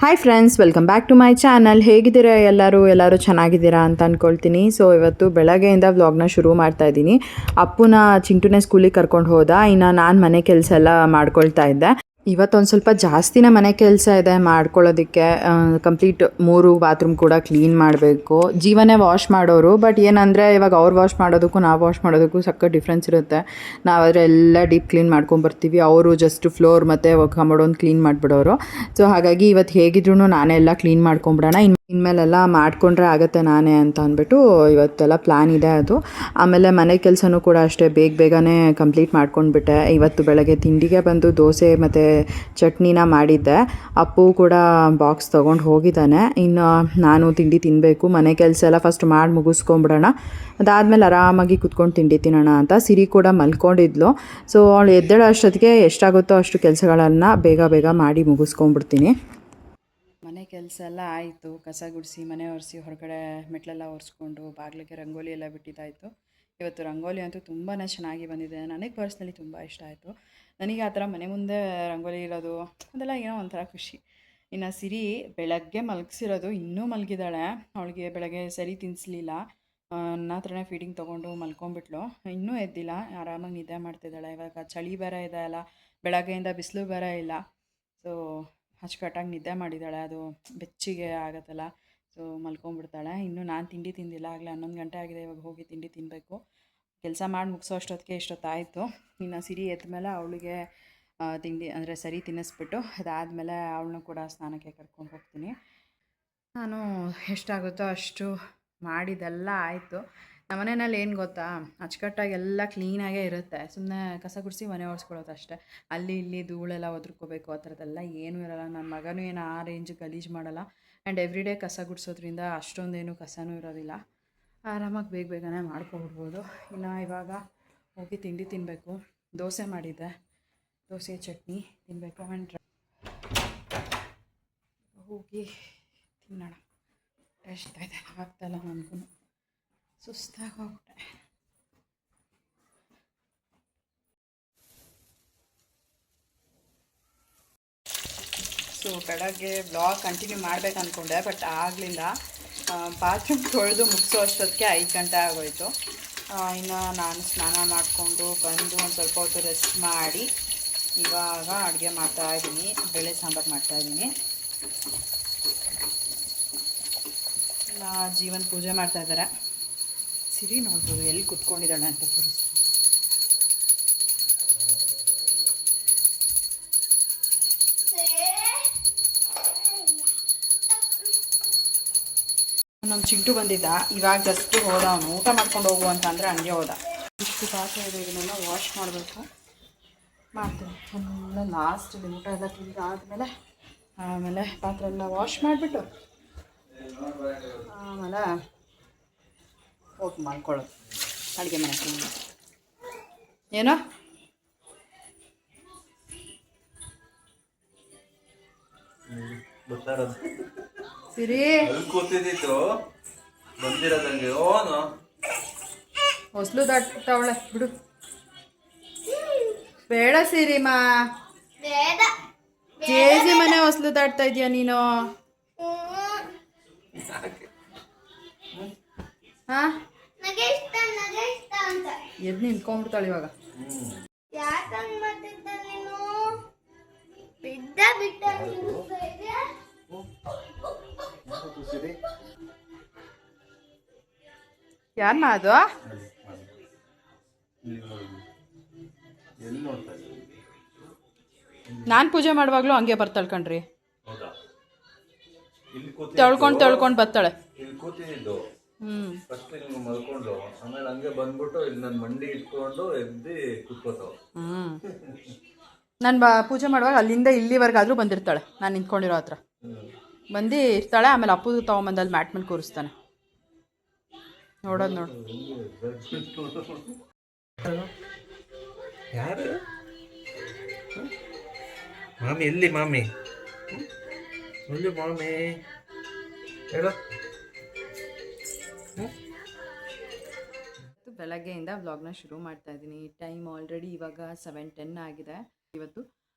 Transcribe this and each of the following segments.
Hi friends, welcome back to my channel. ಹೇಗಿದ್ದೀರಾ ಎಲ್ಲರೂ ಚೆನ್ನಾಗಿದ್ದೀರಾ ಅಂತ ಅಂದ್ಕೊಳ್ತೀನಿ. ಸೊ ಇವತ್ತು ಬೆಳಗ್ಗೆಯಿಂದ ವ್ಲಾಗ್ನ ಶುರು ಮಾಡ್ತಾ ಇದ್ದೀನಿ. ಅಪ್ಪುನ ಚಿಂಟುನೇ ಸ್ಕೂಲಿಗೆ ಕರ್ಕೊಂಡು ಹೋದ. ಇನ್ನು ನಾನು ಮನೆ ಕೆಲಸ ಎಲ್ಲ ಮಾಡ್ಕೊಳ್ತಾ ಇದ್ದೆ. ಇವತ್ತೊಂದು ಸ್ವಲ್ಪ ಜಾಸ್ತಿನೇ ಮನೆ ಕೆಲಸ ಇದೆ ಮಾಡ್ಕೊಳ್ಳೋದಕ್ಕೆ. ಕಂಪ್ಲೀಟ್ 3 ಬಾತ್ರೂಮ್ ಕೂಡ ಕ್ಲೀನ್ ಮಾಡಬೇಕು. ಜೀವನೇ ವಾಶ್ ಮಾಡೋರು, ಬಟ್ ಏನಂದರೆ ಇವಾಗ ಅವ್ರು ವಾಶ್ ಮಾಡೋದಕ್ಕೂ ನಾವು ವಾಶ್ ಮಾಡೋದಕ್ಕೂ ಸಕ್ಕ ಡಿಫ್ರೆನ್ಸ್ ಇರುತ್ತೆ. ನಾವಾದರೆ ಎಲ್ಲ ಡೀಪ್ ಕ್ಲೀನ್ ಮಾಡ್ಕೊಂಬರ್ತೀವಿ, ಅವರು ಜಸ್ಟ್ ಫ್ಲೋರ್ ಮತ್ತು ಕಮೋಡೊಂದು ಕ್ಲೀನ್ ಮಾಡಿಬಿಡೋರು. ಸೊ ಹಾಗಾಗಿ ಇವತ್ತು ಹೇಗಿದ್ರೂ ನಾನೇ ಎಲ್ಲ ಕ್ಲೀನ್ ಮಾಡ್ಕೊಂಬಿಡೋಣ, ಇನ್ಮೇಲೆಲ್ಲ ಮಾಡಿಕೊಂಡ್ರೆ ಆಗುತ್ತೆ ನಾನೇ ಅಂತ ಅಂದ್ಬಿಟ್ಟು ಇವತ್ತೆಲ್ಲ ಪ್ಲ್ಯಾನ್ ಇದೆ ಅದು. ಆಮೇಲೆ ಮನೆ ಕೆಲಸನೂ ಕೂಡ ಅಷ್ಟೇ ಬೇಗನೆ ಕಂಪ್ಲೀಟ್ ಮಾಡ್ಕೊಂಡ್ಬಿಟ್ಟೆ. ಇವತ್ತು ಬೆಳಗ್ಗೆ ತಿಂಡಿಗೆ ಬಂದು ದೋಸೆ ಮತ್ತು ಚಟ್ನಿನ ಮಾಡಿದ್ದೆ. ಅಪ್ಪು ಕೂಡ ಬಾಕ್ಸ್ ತೊಗೊಂಡು ಹೋಗಿದ್ದಾನೆ. ಇನ್ನು ನಾನು ತಿಂಡಿ ತಿನ್ನಬೇಕು. ಮನೆ ಕೆಲಸ ಎಲ್ಲ ಫಸ್ಟ್ ಮಾಡಿ ಮುಗಿಸ್ಕೊಂಬಿಡೋಣ, ಅದಾದಮೇಲೆ ಆರಾಮಾಗಿ ಕುತ್ಕೊಂಡು ತಿಂಡಿ ತಿನ್ನೋಣ ಅಂತ. ಸಿರಿ ಕೂಡ ಮಲ್ಕೊಂಡಿದ್ಲು. ಸೊ ಅವಳು ಎದ್ದೇಳೋ ಅಷ್ಟೊತ್ತಿಗೆ ಎಷ್ಟಾಗುತ್ತೋ ಅಷ್ಟು ಕೆಲಸಗಳನ್ನು ಬೇಗ ಮಾಡಿ ಮುಗಿಸ್ಕೊಂಡ್ಬಿಡ್ತೀನಿ. ಮನೆ ಕೆಲಸ ಎಲ್ಲ ಆಯಿತು. ಕಸ ಗುಡಿಸಿ, ಮನೆ ಒರೆಸಿ, ಹೊರಗಡೆ ಮೆಟ್ಲೆಲ್ಲ ಒರೆಸ್ಕೊಂಡು, ಬಾಗಿಲಿಗೆ ರಂಗೋಲಿ ಎಲ್ಲ ಬಿಟ್ಟಿದ್ದಾಯಿತು. ಇವತ್ತು ರಂಗೋಲಿ ಅಂತೂ ತುಂಬಾ ಚೆನ್ನಾಗಿ ಬಂದಿದೆ. ನನಗೆ ಪರ್ಸ್ನಲಿ ತುಂಬ ಇಷ್ಟ ಆಯಿತು. ನನಗೆ ಆ ಥರ ಮನೆ ಮುಂದೆ ರಂಗೋಲಿ ಇರೋದು ಅದೆಲ್ಲ ಏನೋ ಒಂಥರ ಖುಷಿ. ಇನ್ನು ಸಿರಿ ಬೆಳಗ್ಗೆ ಮಲಗಿಸಿರೋದು, ಇನ್ನೂ ಮಲಗಿದ್ದಾಳೆ. ಅವಳಿಗೆ ಬೆಳಗ್ಗೆ ಸರಿ ತಿನ್ನಿಸ್ಲಿಲ್ಲ. ನನ್ನ ಹತ್ರನೇ ಫೀಡಿಂಗ್ ತೊಗೊಂಡು ಮಲ್ಕೊಂಡ್ಬಿಟ್ಲು. ಇನ್ನೂ ಎದ್ದಿಲ್ಲ, ಆರಾಮಾಗಿ ನಿದ್ದೆ ಮಾಡ್ತಿದ್ದಾಳೆ. ಇವಾಗ ಚಳಿ ಬೇರೆ ಇದೆ ಅಲ್ಲ, ಬೆಳಗ್ಗೆಯಿಂದ ಬಿಸಿಲು ಬೇರೆ ಇಲ್ಲ. ಸೊ ಅಚ್ಚುಕಟ್ಟಾಗಿ ನಿದ್ದೆ ಮಾಡಿದ್ದಾಳೆ. ಅದು ಬೆಚ್ಚಿಗೆ ಆಗುತ್ತಲ್ಲ, ಸೊ ಮಲ್ಕೊಂಡ್ಬಿಡ್ತಾಳೆ. ಇನ್ನೂ ನಾನು ತಿಂಡಿ ತಿಂದಿಲ್ಲ. ಆಗಲೇ 11 ಗಂಟೆ ಆಗಿದೆ. ಇವಾಗ ಹೋಗಿ ತಿಂಡಿ ತಿನ್ನಬೇಕು. ಕೆಲಸ ಮಾಡಿ ಮುಗಿಸೋ ಅಷ್ಟೊತ್ತಿಗೆ ಇಷ್ಟೊತ್ತಾಯಿತು. ಇನ್ನು ಸಿರಿ ಎದ್ದ ಮೇಲೆ ಅವಳಿಗೆ ತಿಂಡಿ ಅಂದರೆ ಸರಿ ತಿನ್ನಿಸ್ಬಿಟ್ಟು, ಅದಾದಮೇಲೆ ಅವಳನ್ನೂ ಕೂಡ ಸ್ನಾನಕ್ಕೆ ಕರ್ಕೊಂಡು ಹೋಗ್ತೀನಿ. ನಾನು ಎಷ್ಟಾಗುತ್ತೋ ಅಷ್ಟು ಮಾಡಿದ್ದೆಲ್ಲ ಆಯಿತು. ನಮ್ಮ ಮನೆಯಲ್ಲಿ ಏನು ಗೊತ್ತಾ, ಅಚ್ಚುಕಟ್ಟಾಗಿ ಎಲ್ಲ ಕ್ಲೀನಾಗೇ ಇರುತ್ತೆ. ಸುಮ್ಮನೆ ಕಸ ಗುಡಿಸಿ ಮನೆ ಒರೆಸ್ಕೊಳ್ಳೋದು ಅಷ್ಟೇ. ಅಲ್ಲಿ ಇಲ್ಲಿ ಧೂಳೆಲ್ಲ ಒದ್ರಕೋಬೇಕು ಆ ಥರದ್ದೆಲ್ಲ ಏನೂ ಇರೋಲ್ಲ. ನನ್ನ ಮಗನೂ ಏನು ಆ ರೇಂಜ್ ಗಲೀಜು ಮಾಡಲ್ಲ. ಆ್ಯಂಡ್ ಎವ್ರಿಡೇ ಕಸ ಗುಡಿಸೋದ್ರಿಂದ ಅಷ್ಟೊಂದೇನು ಕಸನೂ ಇರೋದಿಲ್ಲ. ಆರಾಮಾಗಿ ಬೇಗನೆ ಮಾಡ್ಕೊಬಿಡ್ಬೋದು. ಇನ್ನು ಇವಾಗ ಹೋಗಿ ತಿಂಡಿ ತಿನ್ನಬೇಕು. ದೋಸೆ ಮಾಡಿದ್ದೆ, ದೋಸೆ ಚಟ್ನಿ ತಿನ್ನಬೇಕು. ಆ್ಯಂಡ್ ಹೋಗಿ ತಿನ್ನೋಣ. ಎಷ್ಟಾಯ್ತು ಆಗ್ತಾಯಿಲ್ಲ, ನನಗೂ ಸುಸ್ತಾಗಿ ಹೋಗ್ಬಿಟ್ಟೆ. ಸೊ ಬೆಳಗ್ಗೆ ಬ್ಲಾಗ್ ಕಂಟಿನ್ಯೂ ಮಾಡಬೇಕು ಅಂದ್ಕೊಂಡೆ, ಬಟ್ ಆಗಲಿಲ್ಲ. ಬಾತ್ರೂಮ್ ತೊಳೆದು ಮುಗಿಸೋ ಅಷ್ಟೊತ್ತಿಗೆ 5 ಗಂಟೆ ಆಗೋಯಿತು. ಇನ್ನು ನಾನು ಸ್ನಾನ ಮಾಡಿಕೊಂಡು ಬಂದು ಒಂದು ಸ್ವಲ್ಪ ಹೊತ್ತು ರೆಸ್ಟ್ ಮಾಡಿ ಇವಾಗ ಅಡುಗೆ ಮಾಡ್ತಾಯಿದ್ದೀನಿ. ಬೇಳೆ ಸಾಂಬಾರು ಮಾಡ್ತಾಯಿದ್ದೀನಿ. ಜೀವನ್ ಪೂಜೆ ಮಾಡ್ತಾಯಿದ್ದಾರೆ. ಸಿರಿ ನೋಡ್ಬೋದು ಎಲ್ಲಿ ಕುತ್ಕೊಂಡಿದ್ದಾಳೆ ಅಂತ ತೋರಿಸ್ತೀನಿ. ನಮ್ಮ ಚಿಂಟು ಬಂದಿದ್ದ, ಇವಾಗ ಜಸ್ಟ್ ಹೋದ. ಅವನು ಊಟ ಮಾಡ್ಕೊಂಡು ಹೋಗು ಅಂತ ಅಂದರೆ ಹಂಗೆ ಹೋದ. ಇಷ್ಟು ಪಾತ್ರೆ ಇದೆ, ಇದನ್ನೆಲ್ಲ ವಾಶ್ ಮಾಡಬೇಕು. ಮಾಡ್ತೀನಿ ಎಲ್ಲ ಲಾಸ್ಟಲ್ಲಿ ಊಟ ಎಲ್ಲ ತಿಂದಾದಮೇಲೆ ಆಮೇಲೆ ಪಾತ್ರೆ ಎಲ್ಲ ವಾಶ್ ಮಾಡಿಬಿಟ್ಟು ಆಮೇಲೆ ಹೋಗಿ ಮಾಡ್ಕೊಳ್ಳೋದು ಅಡುಗೆ ಮನೆ ಕ್ಲೀನ್. ಏನೋ ಸಿರಿ ಕೂತಿದ್ದು ಬಂದಿರೋದಂಗೆ ಹೊಸ್ಲು ದಾಟ್ತಾವಳೆ ಬಿಡು. ಬೇಡ ಸಿರಿಮಾ, ಜೇಜಿ ಮನೆ ಹೊಸ್ಲು ದಾಟ್ತಾ ಇದೀಯ ನೀನು. ಹಾ ಎದ್ದು ನಿಂತ್ಕೊಂಡ್ಬಿಡ್ತಾಳೆ ಇವಾಗ. ಯಾರನ್ನ ಅದು? ನಾನು ಪೂಜೆ ಮಾಡುವಾಗಲೂ ಹಂಗೆ ಬರ್ತಾಳೆ ಕಣ್ರಿ. ತೊಳ್ಕೊಂಡು ಬರ್ತಾಳೆ. ಮಲ್ಕೊಂಡು ಆಮೇಲೆ ಹಂಗೆ ಬಂದ್ಬಿಟ್ಟು ಇಲ್ಲಿ ನನ್ನ ಮಂಡಿ ಇಟ್ಕೊಂಡು ಎದ್ದು ಕೂತ್ಕೋತಾವ. ನಾನು ಪೂಜೆ ಮಾಡುವಾಗ ಅಲ್ಲಿಂದ ಇಲ್ಲಿವರೆಗಾದ್ರೂ ಬಂದಿರ್ತಾಳೆ. ನಾನು ನಿಂತ್ಕೊಂಡಿರೋ ಹತ್ರ ಬಂದು ಇರ್ತಾಳೆ. ಆಮೇಲೆ ಅಪ್ಪು ತೊಗೊಂಬಂದಲ್ಲಿ ಮ್ಯಾಟ್ ಮೇಲೆ ಕೂರಿಸ್ತಾನೆ. ನೋಡೋದು ನೋಡು. ಯಾರು ಮಾಮಿ? ಎಲ್ಲಿ ಮಾಮಿ? ಎಲ್ಲಿ ಮಾಮಿ ಹೇಳು. ಬೆಳಗ್ಗೆಯಿಂದ ವ್ಲಾಗ್ನ ಶುರು ಮಾಡ್ತಾ ಇದ್ದೀನಿ. ಟೈಮ್ ಆಲ್ರೆಡಿ ಇವಾಗ 7:10 ಆಗಿದೆ. ಇವತ್ತು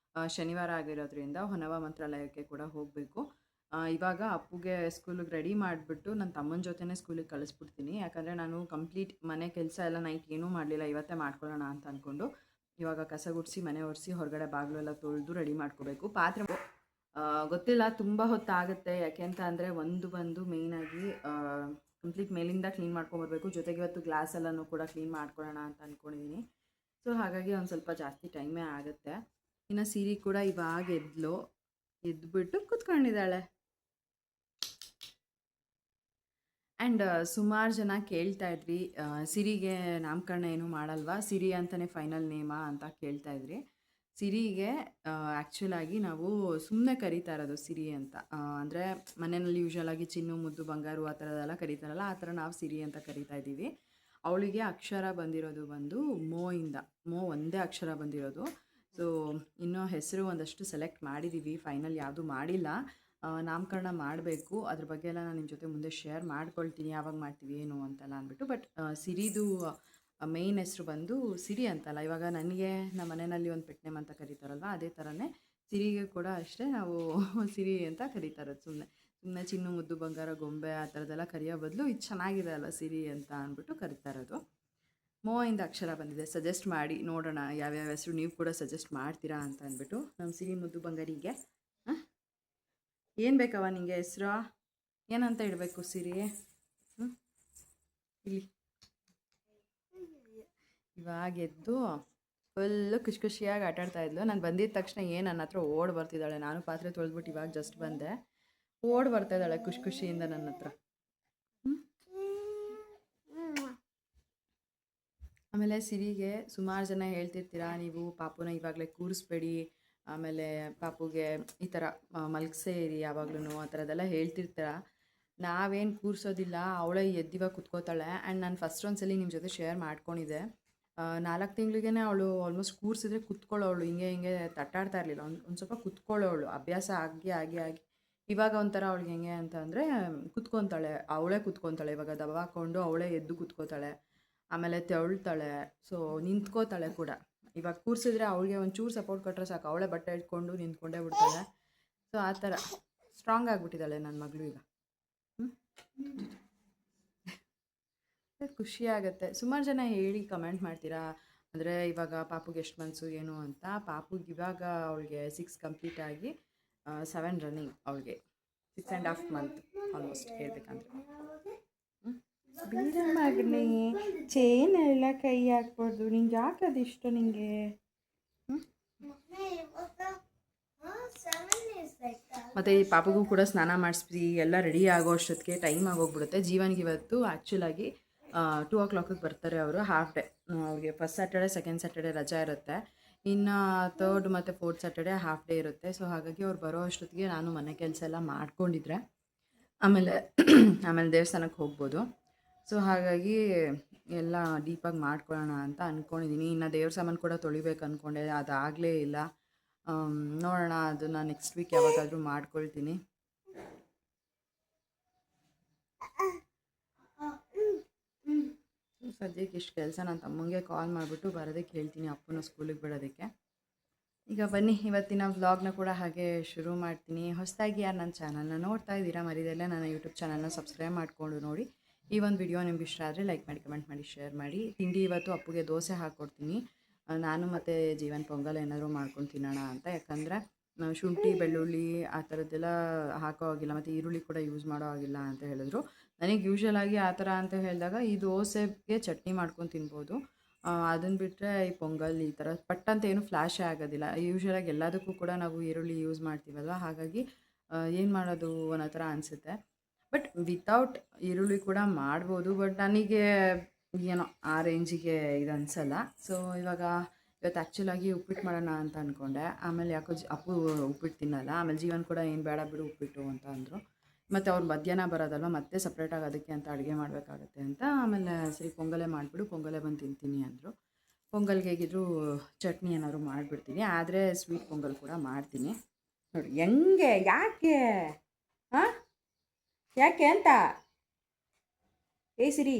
ಶನಿವಾರ ಆಗಿರೋದ್ರಿಂದ ಹೊನವ ಮಂತ್ರಾಲಯಕ್ಕೆ ಕೂಡ ಹೋಗಬೇಕು. ಇವಾಗ ಅಪ್ಪುಗೆ ಸ್ಕೂಲಿಗೆ ರೆಡಿ ಮಾಡಿಬಿಟ್ಟು ನನ್ನ ತಮ್ಮನ ಜೊತೆನೇ ಸ್ಕೂಲಿಗೆ ಕಳಿಸ್ಬಿಡ್ತೀನಿ. ಯಾಕಂದರೆ ನಾನು ಕಂಪ್ಲೀಟ್ ಮನೆ ಕೆಲಸ ಎಲ್ಲ ನೈಟ್ ಏನೂ ಮಾಡಲಿಲ್ಲ, ಇವತ್ತೇ ಮಾಡ್ಕೊಳ್ಳೋಣ ಅಂತ ಅಂದ್ಕೊಂಡು ಇವಾಗ ಕಸ ಗುಡಿಸಿ ಮನೆ ಒರೆಸಿ ಹೊರಗಡೆ ಬಾಗಿಲೆಲ್ಲ ತೊಳೆದು ರೆಡಿ ಮಾಡ್ಕೋಬೇಕು. ಪಾತ್ರೆ ಗೊತ್ತಿಲ್ಲ, ತುಂಬ ಹೊತ್ತಾಗುತ್ತೆ. ಯಾಕೆ ಅಂತ ಅಂದರೆ ಬಂದು ಮೇಯ್ನಾಗಿ ಕಂಪ್ಲೀಟ್ ಮೇಲಿಂದ ಕ್ಲೀನ್ ಮಾಡ್ಕೊಂಬರ್ಬೇಕು. ಜೊತೆಗೆ ಇವತ್ತು ಗ್ಲಾಸ್ ಎಲ್ಲನೂ ಕೂಡ ಕ್ಲೀನ್ ಮಾಡ್ಕೊಳ್ಳೋಣ ಅಂತ ಅಂದ್ಕೊಂಡಿದ್ದೀನಿ. ಸೊ ಹಾಗಾಗಿ ಒಂದು ಸ್ವಲ್ಪ ಜಾಸ್ತಿ ಟೈಮೇ ಆಗುತ್ತೆ. ಇನ್ನು ಸಿರಿ ಕೂಡ ಇವಾಗ ಎದ್ಬಿಟ್ಟು ಕೂತ್ಕೊಂಡಿದ್ದಾಳೆ. ಆ್ಯಂಡ್ ಸುಮಾರು ಜನ ಕೇಳ್ತಾಯಿದ್ರಿ, ಸಿರಿಗೆ ನಾಮಕರಣ ಏನೂ ಮಾಡಲ್ವಾ, ಸಿರಿ ಅಂತಲೇ ಫೈನಲ್ ನೇಮಾ ಅಂತ ಕೇಳ್ತಾಯಿದ್ರಿ. ಸಿರಿಗೆ ಆ್ಯಕ್ಚುಲಾಗಿ ನಾವು ಸುಮ್ಮನೆ ಕರಿತಾ ಇರೋದು ಸಿರಿ ಅಂತ. ಅಂದರೆ ಮನೆಯಲ್ಲಿ ಯೂಶ್ವಲಾಗಿ ಚಿನ್ನು, ಮುದ್ದು, ಬಂಗಾರು ಆ ಥರದ್ದೆಲ್ಲ ಕರೀತಾರಲ್ಲ, ಆ ಥರ ನಾವು ಸಿರಿ ಅಂತ ಕರಿತಾ ಇದ್ದೀವಿ. ಅವಳಿಗೆ ಅಕ್ಷರ ಬಂದಿರೋದು ಮೋ ಒಂದೇ ಅಕ್ಷರ ಬಂದಿರೋದು. ಸೊ ಇನ್ನೂ ಹೆಸರು ಒಂದಷ್ಟು ಸೆಲೆಕ್ಟ್ ಮಾಡಿದ್ದೀವಿ, ಫೈನಲ್ ಯಾವುದೂ ಮಾಡಿಲ್ಲ. ನಾಮಕರಣ ಮಾಡಬೇಕು, ಅದ್ರ ಬಗ್ಗೆ ಎಲ್ಲ ನಾನು ನಿಮ್ಮ ಜೊತೆ ಮುಂದೆ ಶೇರ್ ಮಾಡ್ಕೊಳ್ತೀನಿ, ಯಾವಾಗ ಮಾಡ್ತೀವಿ ಏನು ಅಂತೆಲ್ಲ ಅಂದ್ಬಿಟ್ಟು. ಬಟ್ ಸಿರಿದು ಮೇಯ್ನ್ ಹೆಸರು ಬಂದು ಸಿರಿ ಅಂತಲ್ಲ. ಇವಾಗ ನನಗೆ ನಮ್ಮ ಮನೆಯಲ್ಲಿ ಒಂದು ಪೆಟ್ ನೇಮ್ ಅಂತ ಕರೀತಾರಲ್ವ, ಅದೇ ಥರನೇ ಸಿರಿಗೆ ಕೂಡ ಅಷ್ಟೇ ನಾವು ಸಿರಿ ಅಂತ ಕರೀತಾ ಇರೋದು. ಸುಮ್ಮನೆ ಚಿನ್ನು, ಮುದ್ದು, ಬಂಗಾರ, ಗೊಂಬೆ ಆ ಥರದ್ದೆಲ್ಲ ಕರೆಯೋ ಬದಲು ಇದು ಚೆನ್ನಾಗಿದೆ ಅಲ್ಲ ಸಿರಿ ಅಂತ ಅಂದ್ಬಿಟ್ಟು ಕರಿತಾ ಇರೋದು. ಇಂದ ಅಕ್ಷರ ಬಂದಿದೆ, ಸಜೆಸ್ಟ್ ಮಾಡಿ ನೋಡೋಣ ಯಾವ್ಯಾವ ಹೆಸರು ನೀವು ಕೂಡ ಸಜೆಸ್ಟ್ ಮಾಡ್ತೀರಾ ಅಂತ ಅಂದ್ಬಿಟ್ಟು. ನಮ್ಮ ಸಿರಿ, ಮುದ್ದು, ಬಂಗಾರಿಗೆ ಏನು ಬೇಕವ ನಿಮಗೆ ಹೆಸರು? ಏನಂತ ಇಡಬೇಕು ಸಿರಿ? ಇಲ್ಲಿ ಇವಾಗ ಎದ್ದು ಫುಲ್ಲು ಖುಷಿಯಾಗಿ ಆಟಾಡ್ತಾ ಇದ್ಲು. ನಾನು ಬಂದಿದ್ದ ತಕ್ಷಣ ನನ್ನ ಹತ್ರ ಓಡಿ ಬರ್ತಿದ್ದಾಳೆ. ನಾನು ಪಾತ್ರೆ ತೊಳೆದ್ಬಿಟ್ಟು ಇವಾಗ ಜಸ್ಟ್ ಬಂದೆ, ಓಡಿ ಬರ್ತಾಯಿದ್ದಾಳೆ ಖುಷಿಯಿಂದ ನನ್ನ ಹತ್ರ. ಆಮೇಲೆ ಸಿರಿಗೆ ಸುಮಾರು ಜನ ಹೇಳ್ತಿರ್ತೀರಾ, ನೀವು ಪಾಪುನ ಇವಾಗಲೇ ಕೂರಿಸ್ಬೇಡಿ, ಆಮೇಲೆ ಪಾಪುಗೆ ಈ ಥರ ಮಲಗಿಸೇರಿ ಯಾವಾಗ್ಲೂ ಆ ಥರದ್ದೆಲ್ಲ ಹೇಳ್ತಿರ್ತೀರ. ನಾವೇನು ಕೂರಿಸೋದಿಲ್ಲ, ಅವಳೇ ಎದ್ದಿವಾಗ ಕುತ್ಕೋತಾಳೆ. ಆ್ಯಂಡ್ ನಾನು ಫಸ್ಟ್ ಒಂದ್ಸಲಿ ನಿಮ್ಮ ಜೊತೆ ಶೇರ್ ಮಾಡ್ಕೊಂಡಿದ್ದೆ. 4 ತಿಂಗಳಿಗೇ ಅವಳು ಆಲ್ಮೋಸ್ಟ್ ಕೂರಿಸಿದ್ರೆ ಕುತ್ಕೊಳ್ಳೋಳು, ಹಿಂಗೆ ತಟ್ಟಾಡ್ತಾ ಇರಲಿಲ್ಲ. ಒಂದು ಸ್ವಲ್ಪ ಕುತ್ಕೊಳ್ಳೋಳು, ಅಭ್ಯಾಸ ಆಗಿ ಇವಾಗ ಒಂಥರ ಅವಳಿಗೆ ಹೆಂಗೆ ಅಂತ ಅಂದರೆ ಕುತ್ಕೊತಾಳೆ, ಅವಳೇ ಕುತ್ಕೊತಾಳೆ. ಇವಾಗ ದವ ಹಾಕ್ಕೊಂಡು ಅವಳೇ ಎದ್ದು ಕುತ್ಕೋತಾಳೆ, ಆಮೇಲೆ ತೆವಳ್ತಾಳೆ, ಸೊ ನಿಂತ್ಕೋತಾಳೆ ಕೂಡ. ಇವಾಗ ಕೂರಿಸಿದ್ರೆ ಅವಳಿಗೆ ಒಂಚೂರು ಸಪೋರ್ಟ್ ಕೊಟ್ಟರೆ ಸಾಕು, ಅವಳೇ ಬಟ್ಟೆ ಇಟ್ಕೊಂಡು ನಿಂತ್ಕೊಂಡೇ ಬಿಡ್ತಾಳೆ. ಸೊ ಆ ಥರ ಸ್ಟ್ರಾಂಗ್ ಆಗಿಬಿಟ್ಟಿದ್ದಾಳೆ ನನ್ನ ಮಗಳು ಈಗ. ಖುಷಿ ಆಗುತ್ತೆ. ಸುಮಾರು ಜನ ಹೇಳಿ ಕಮೆಂಟ್ ಮಾಡ್ತೀರಾ, ಅಂದರೆ ಇವಾಗ ಪಾಪುಗೆ ಎಷ್ಟು ಮನ್ಸು ಏನು ಅಂತ. ಪಾಪುಗೆ ಇವಾಗ ಅವಳಿಗೆ 6 ಕಂಪ್ಲೀಟ್ ಆಗಿ 7 ರನ್ನಿಂಗ್, ಅವಳಿಗೆ 6.5 ಮಂತ್ ಆಲ್ಮೋಸ್ಟ್ ಹೇಳ್ಬೇಕಂದ್ರೆ. ಬೀರ ಮಗನೇ, ಚೇನೆಲ್ಲ ಕೈ ಹಾಕ್ಬಾರ್ದು. ನಿಂಗೆ ಯಾಕೆ ಅದಿಷ್ಟು ನಿಂಗೆ? ಮತ್ತು ಈ ಪಾಪಗೂ ಕೂಡ ಸ್ನಾನ ಮಾಡಿಸ್ಬಿಟ್ಟು ಎಲ್ಲ ರೆಡಿ ಆಗೋ ಅಷ್ಟೊತ್ತಿಗೆ ಟೈಮ್ ಆಗೋಗ್ಬಿಡುತ್ತೆ. ಜೀವನ್ಗೆ ಇವತ್ತು ಆ್ಯಕ್ಚುಲಾಗಿ 2 o'clock ಬರ್ತಾರೆ ಅವರು, ಹಾಫ್ ಡೇ. ಅವ್ರಿಗೆ ಫಸ್ಟ್ ಸ್ಯಾಟರ್ಡೆ, ಸೆಕೆಂಡ್ ಸ್ಯಾಟರ್ಡೆ ರಜಾ ಇರುತ್ತೆ, ಇನ್ನು 3rd ಮತ್ತು 4th ಸ್ಯಾಟರ್ಡೆ ಹಾಫ್ ಡೇ ಇರುತ್ತೆ. ಸೊ ಹಾಗಾಗಿ ಅವ್ರು ಬರೋ ಅಷ್ಟೊತ್ತಿಗೆ ನಾನು ಮನೆ ಕೆಲಸ ಎಲ್ಲ ಮಾಡ್ಕೊಂಡಿದ್ರೆ ಆಮೇಲೆ ದೇವಸ್ಥಾನಕ್ಕೆ ಹೋಗ್ಬೋದು. ಸೊ ಹಾಗಾಗಿ ಎಲ್ಲ ಡೀಪಾಗಿ ಮಾಡ್ಕೊಳ್ಳೋಣ ಅಂತ ಅಂದ್ಕೊಂಡಿದ್ದೀನಿ. ಇನ್ನು ದೇವ್ರ ಸಾಮಾನು ಕೂಡ ತೊಳಿಬೇಕು ಅಂದ್ಕೊಂಡೆ, ಅದಾಗಲೇ ಇಲ್ಲ. ನೋಡೋಣ, ಅದನ್ನು ನೆಕ್ಸ್ಟ್ ವೀಕ್ ಯಾವಾಗಾದರೂ ಮಾಡ್ಕೊಳ್ತೀನಿ. ಸದ್ಯಕ್ಕೆ ಇಷ್ಟು ಕೆಲಸ. ನನ್ನ ತಮ್ಮಂಗೆ ಕಾಲ್ ಮಾಡಿಬಿಟ್ಟು ಬರೋದಕ್ಕೆ ಹೇಳ್ತೀನಿ, ಅಪ್ಪನ ಸ್ಕೂಲಿಗೆ ಬಿಡೋದಕ್ಕೆ. ಈಗ ಬನ್ನಿ, ಇವತ್ತಿನ ವ್ಲಾಗ್ನ ಕೂಡ ಹಾಗೆ ಶುರು ಮಾಡ್ತೀನಿ. ಹೊಸದಾಗಿ ಯಾರು ನನ್ನ ಚಾನಲ್ನ ನೋಡ್ತಾ ಇದ್ದೀರಾ, ಮರಿದಲ್ಲೇ ನನ್ನ ಯೂಟ್ಯೂಬ್ ಚಾನಲ್ನ ಸಬ್ಸ್ಕ್ರೈಬ್ ಮಾಡಿಕೊಂಡು ನೋಡಿ. ಈ ಒಂದು ವಿಡಿಯೋ ನಿಮ್ಗೆ ಇಷ್ಟ ಆದರೆ ಲೈಕ್ ಮಾಡಿ, ಕಮೆಂಟ್ ಮಾಡಿ, ಶೇರ್ ಮಾಡಿ. ತಿಂಡಿ ಇವತ್ತು ಅಪ್ಪುಗೆ ದೋಸೆ ಹಾಕ್ಕೊಡ್ತೀನಿ. ನಾನು ಮತ್ತು ಜೀವನ್ ಪೊಂಗಲ್ ಏನಾದರೂ ಮಾಡ್ಕೊಂಡು ತಿನ್ನೋಣ ಅಂತ. ಯಾಕಂದರೆ ಶುಂಠಿ, ಬೆಳ್ಳುಳ್ಳಿ ಆ ಥರದ್ದೆಲ್ಲ ಹಾಕೋ ಆಗಿಲ್ಲ, ಮತ್ತು ಈರುಳ್ಳಿ ಕೂಡ ಯೂಸ್ ಮಾಡೋ ಆಗಿಲ್ಲ ಅಂತ ಹೇಳಿದ್ರು. ನನಗೆ ಯೂಶ್ವಲಾಗಿ ಆ ಥರ ಅಂತ ಹೇಳಿದಾಗ ಈ ದೋಸೆಗೆ ಚಟ್ನಿ ಮಾಡ್ಕೊಂಡು ತಿನ್ಬೋದು. ಅದನ್ನು ಬಿಟ್ಟರೆ ಈ ಪೊಂಗಲ್ ಈ ಥರ ಪಟ್ಟಂತ ಏನು ಫ್ಲ್ಯಾಶೇ ಆಗೋದಿಲ್ಲ. ಯೂಶ್ವಲಾಗಿ ಎಲ್ಲದಕ್ಕೂ ಕೂಡ ನಾವು ಈರುಳ್ಳಿ ಯೂಸ್ ಮಾಡ್ತೀವಲ್ವ, ಹಾಗಾಗಿ ಏನು ಮಾಡೋದು ಅನ್ನೋ ಥರ ಅನಿಸುತ್ತೆ. ಬಟ್ ವಿತೌಟ್ ಈರುಳ್ಳಿ ಕೂಡ ಮಾಡ್ಬೋದು, ಬಟ್ ನನಗೆ ಏನೋ ಆ ರೇಂಜಿಗೆ ಇದು ಅನಿಸಲ್ಲ. ಸೊ ಇವತ್ತು ಆ್ಯಕ್ಚುಲಾಗಿ ಉಪ್ಪಿಟ್ಟು ಮಾಡೋಣ ಅಂತ ಅಂದ್ಕೊಂಡೆ. ಆಮೇಲೆ ಯಾಕೋ ಅಪ್ಪು ಉಪ್ಪಿಟ್ಟು ತಿನ್ನಲ್ಲ, ಆಮೇಲೆ ಜೀವನ್ ಕೂಡ ಏನು ಬೇಡ ಬಿಡು ಉಪ್ಪಿಟ್ಟು ಅಂತ ಅಂದರು. ಮತ್ತು ಅವ್ರು ಮಧ್ಯಾಹ್ನ ಬರೋದಲ್ವ, ಮತ್ತೆ ಸಪ್ರೇಟಾಗಿ ಅದಕ್ಕೆ ಅಂತ ಅಡುಗೆ ಮಾಡಬೇಕಾಗತ್ತೆ ಅಂತ. ಆಮೇಲೆ ಸರಿ ಪೊಂಗಲೇ ಮಾಡಿಬಿಡು, ಪೊಂಗಲೇ ಬಂದು ತಿಂತೀನಿ ಅಂದರು. ಪೊಂಗಲ್ಗೆ ಹೇಗಿದ್ರು ಚಟ್ನಿ ಏನಾದ್ರು ಮಾಡಿಬಿಡ್ತೀನಿ, ಆದರೆ ಸ್ವೀಟ್ ಪೊಂಗಲ್ ಕೂಡ ಮಾಡ್ತೀನಿ. ನೋಡಿ ಹೆಂಗೆ, ಯಾಕೆ ಯಾಕೆ ಅಂತ ಸಿರಿ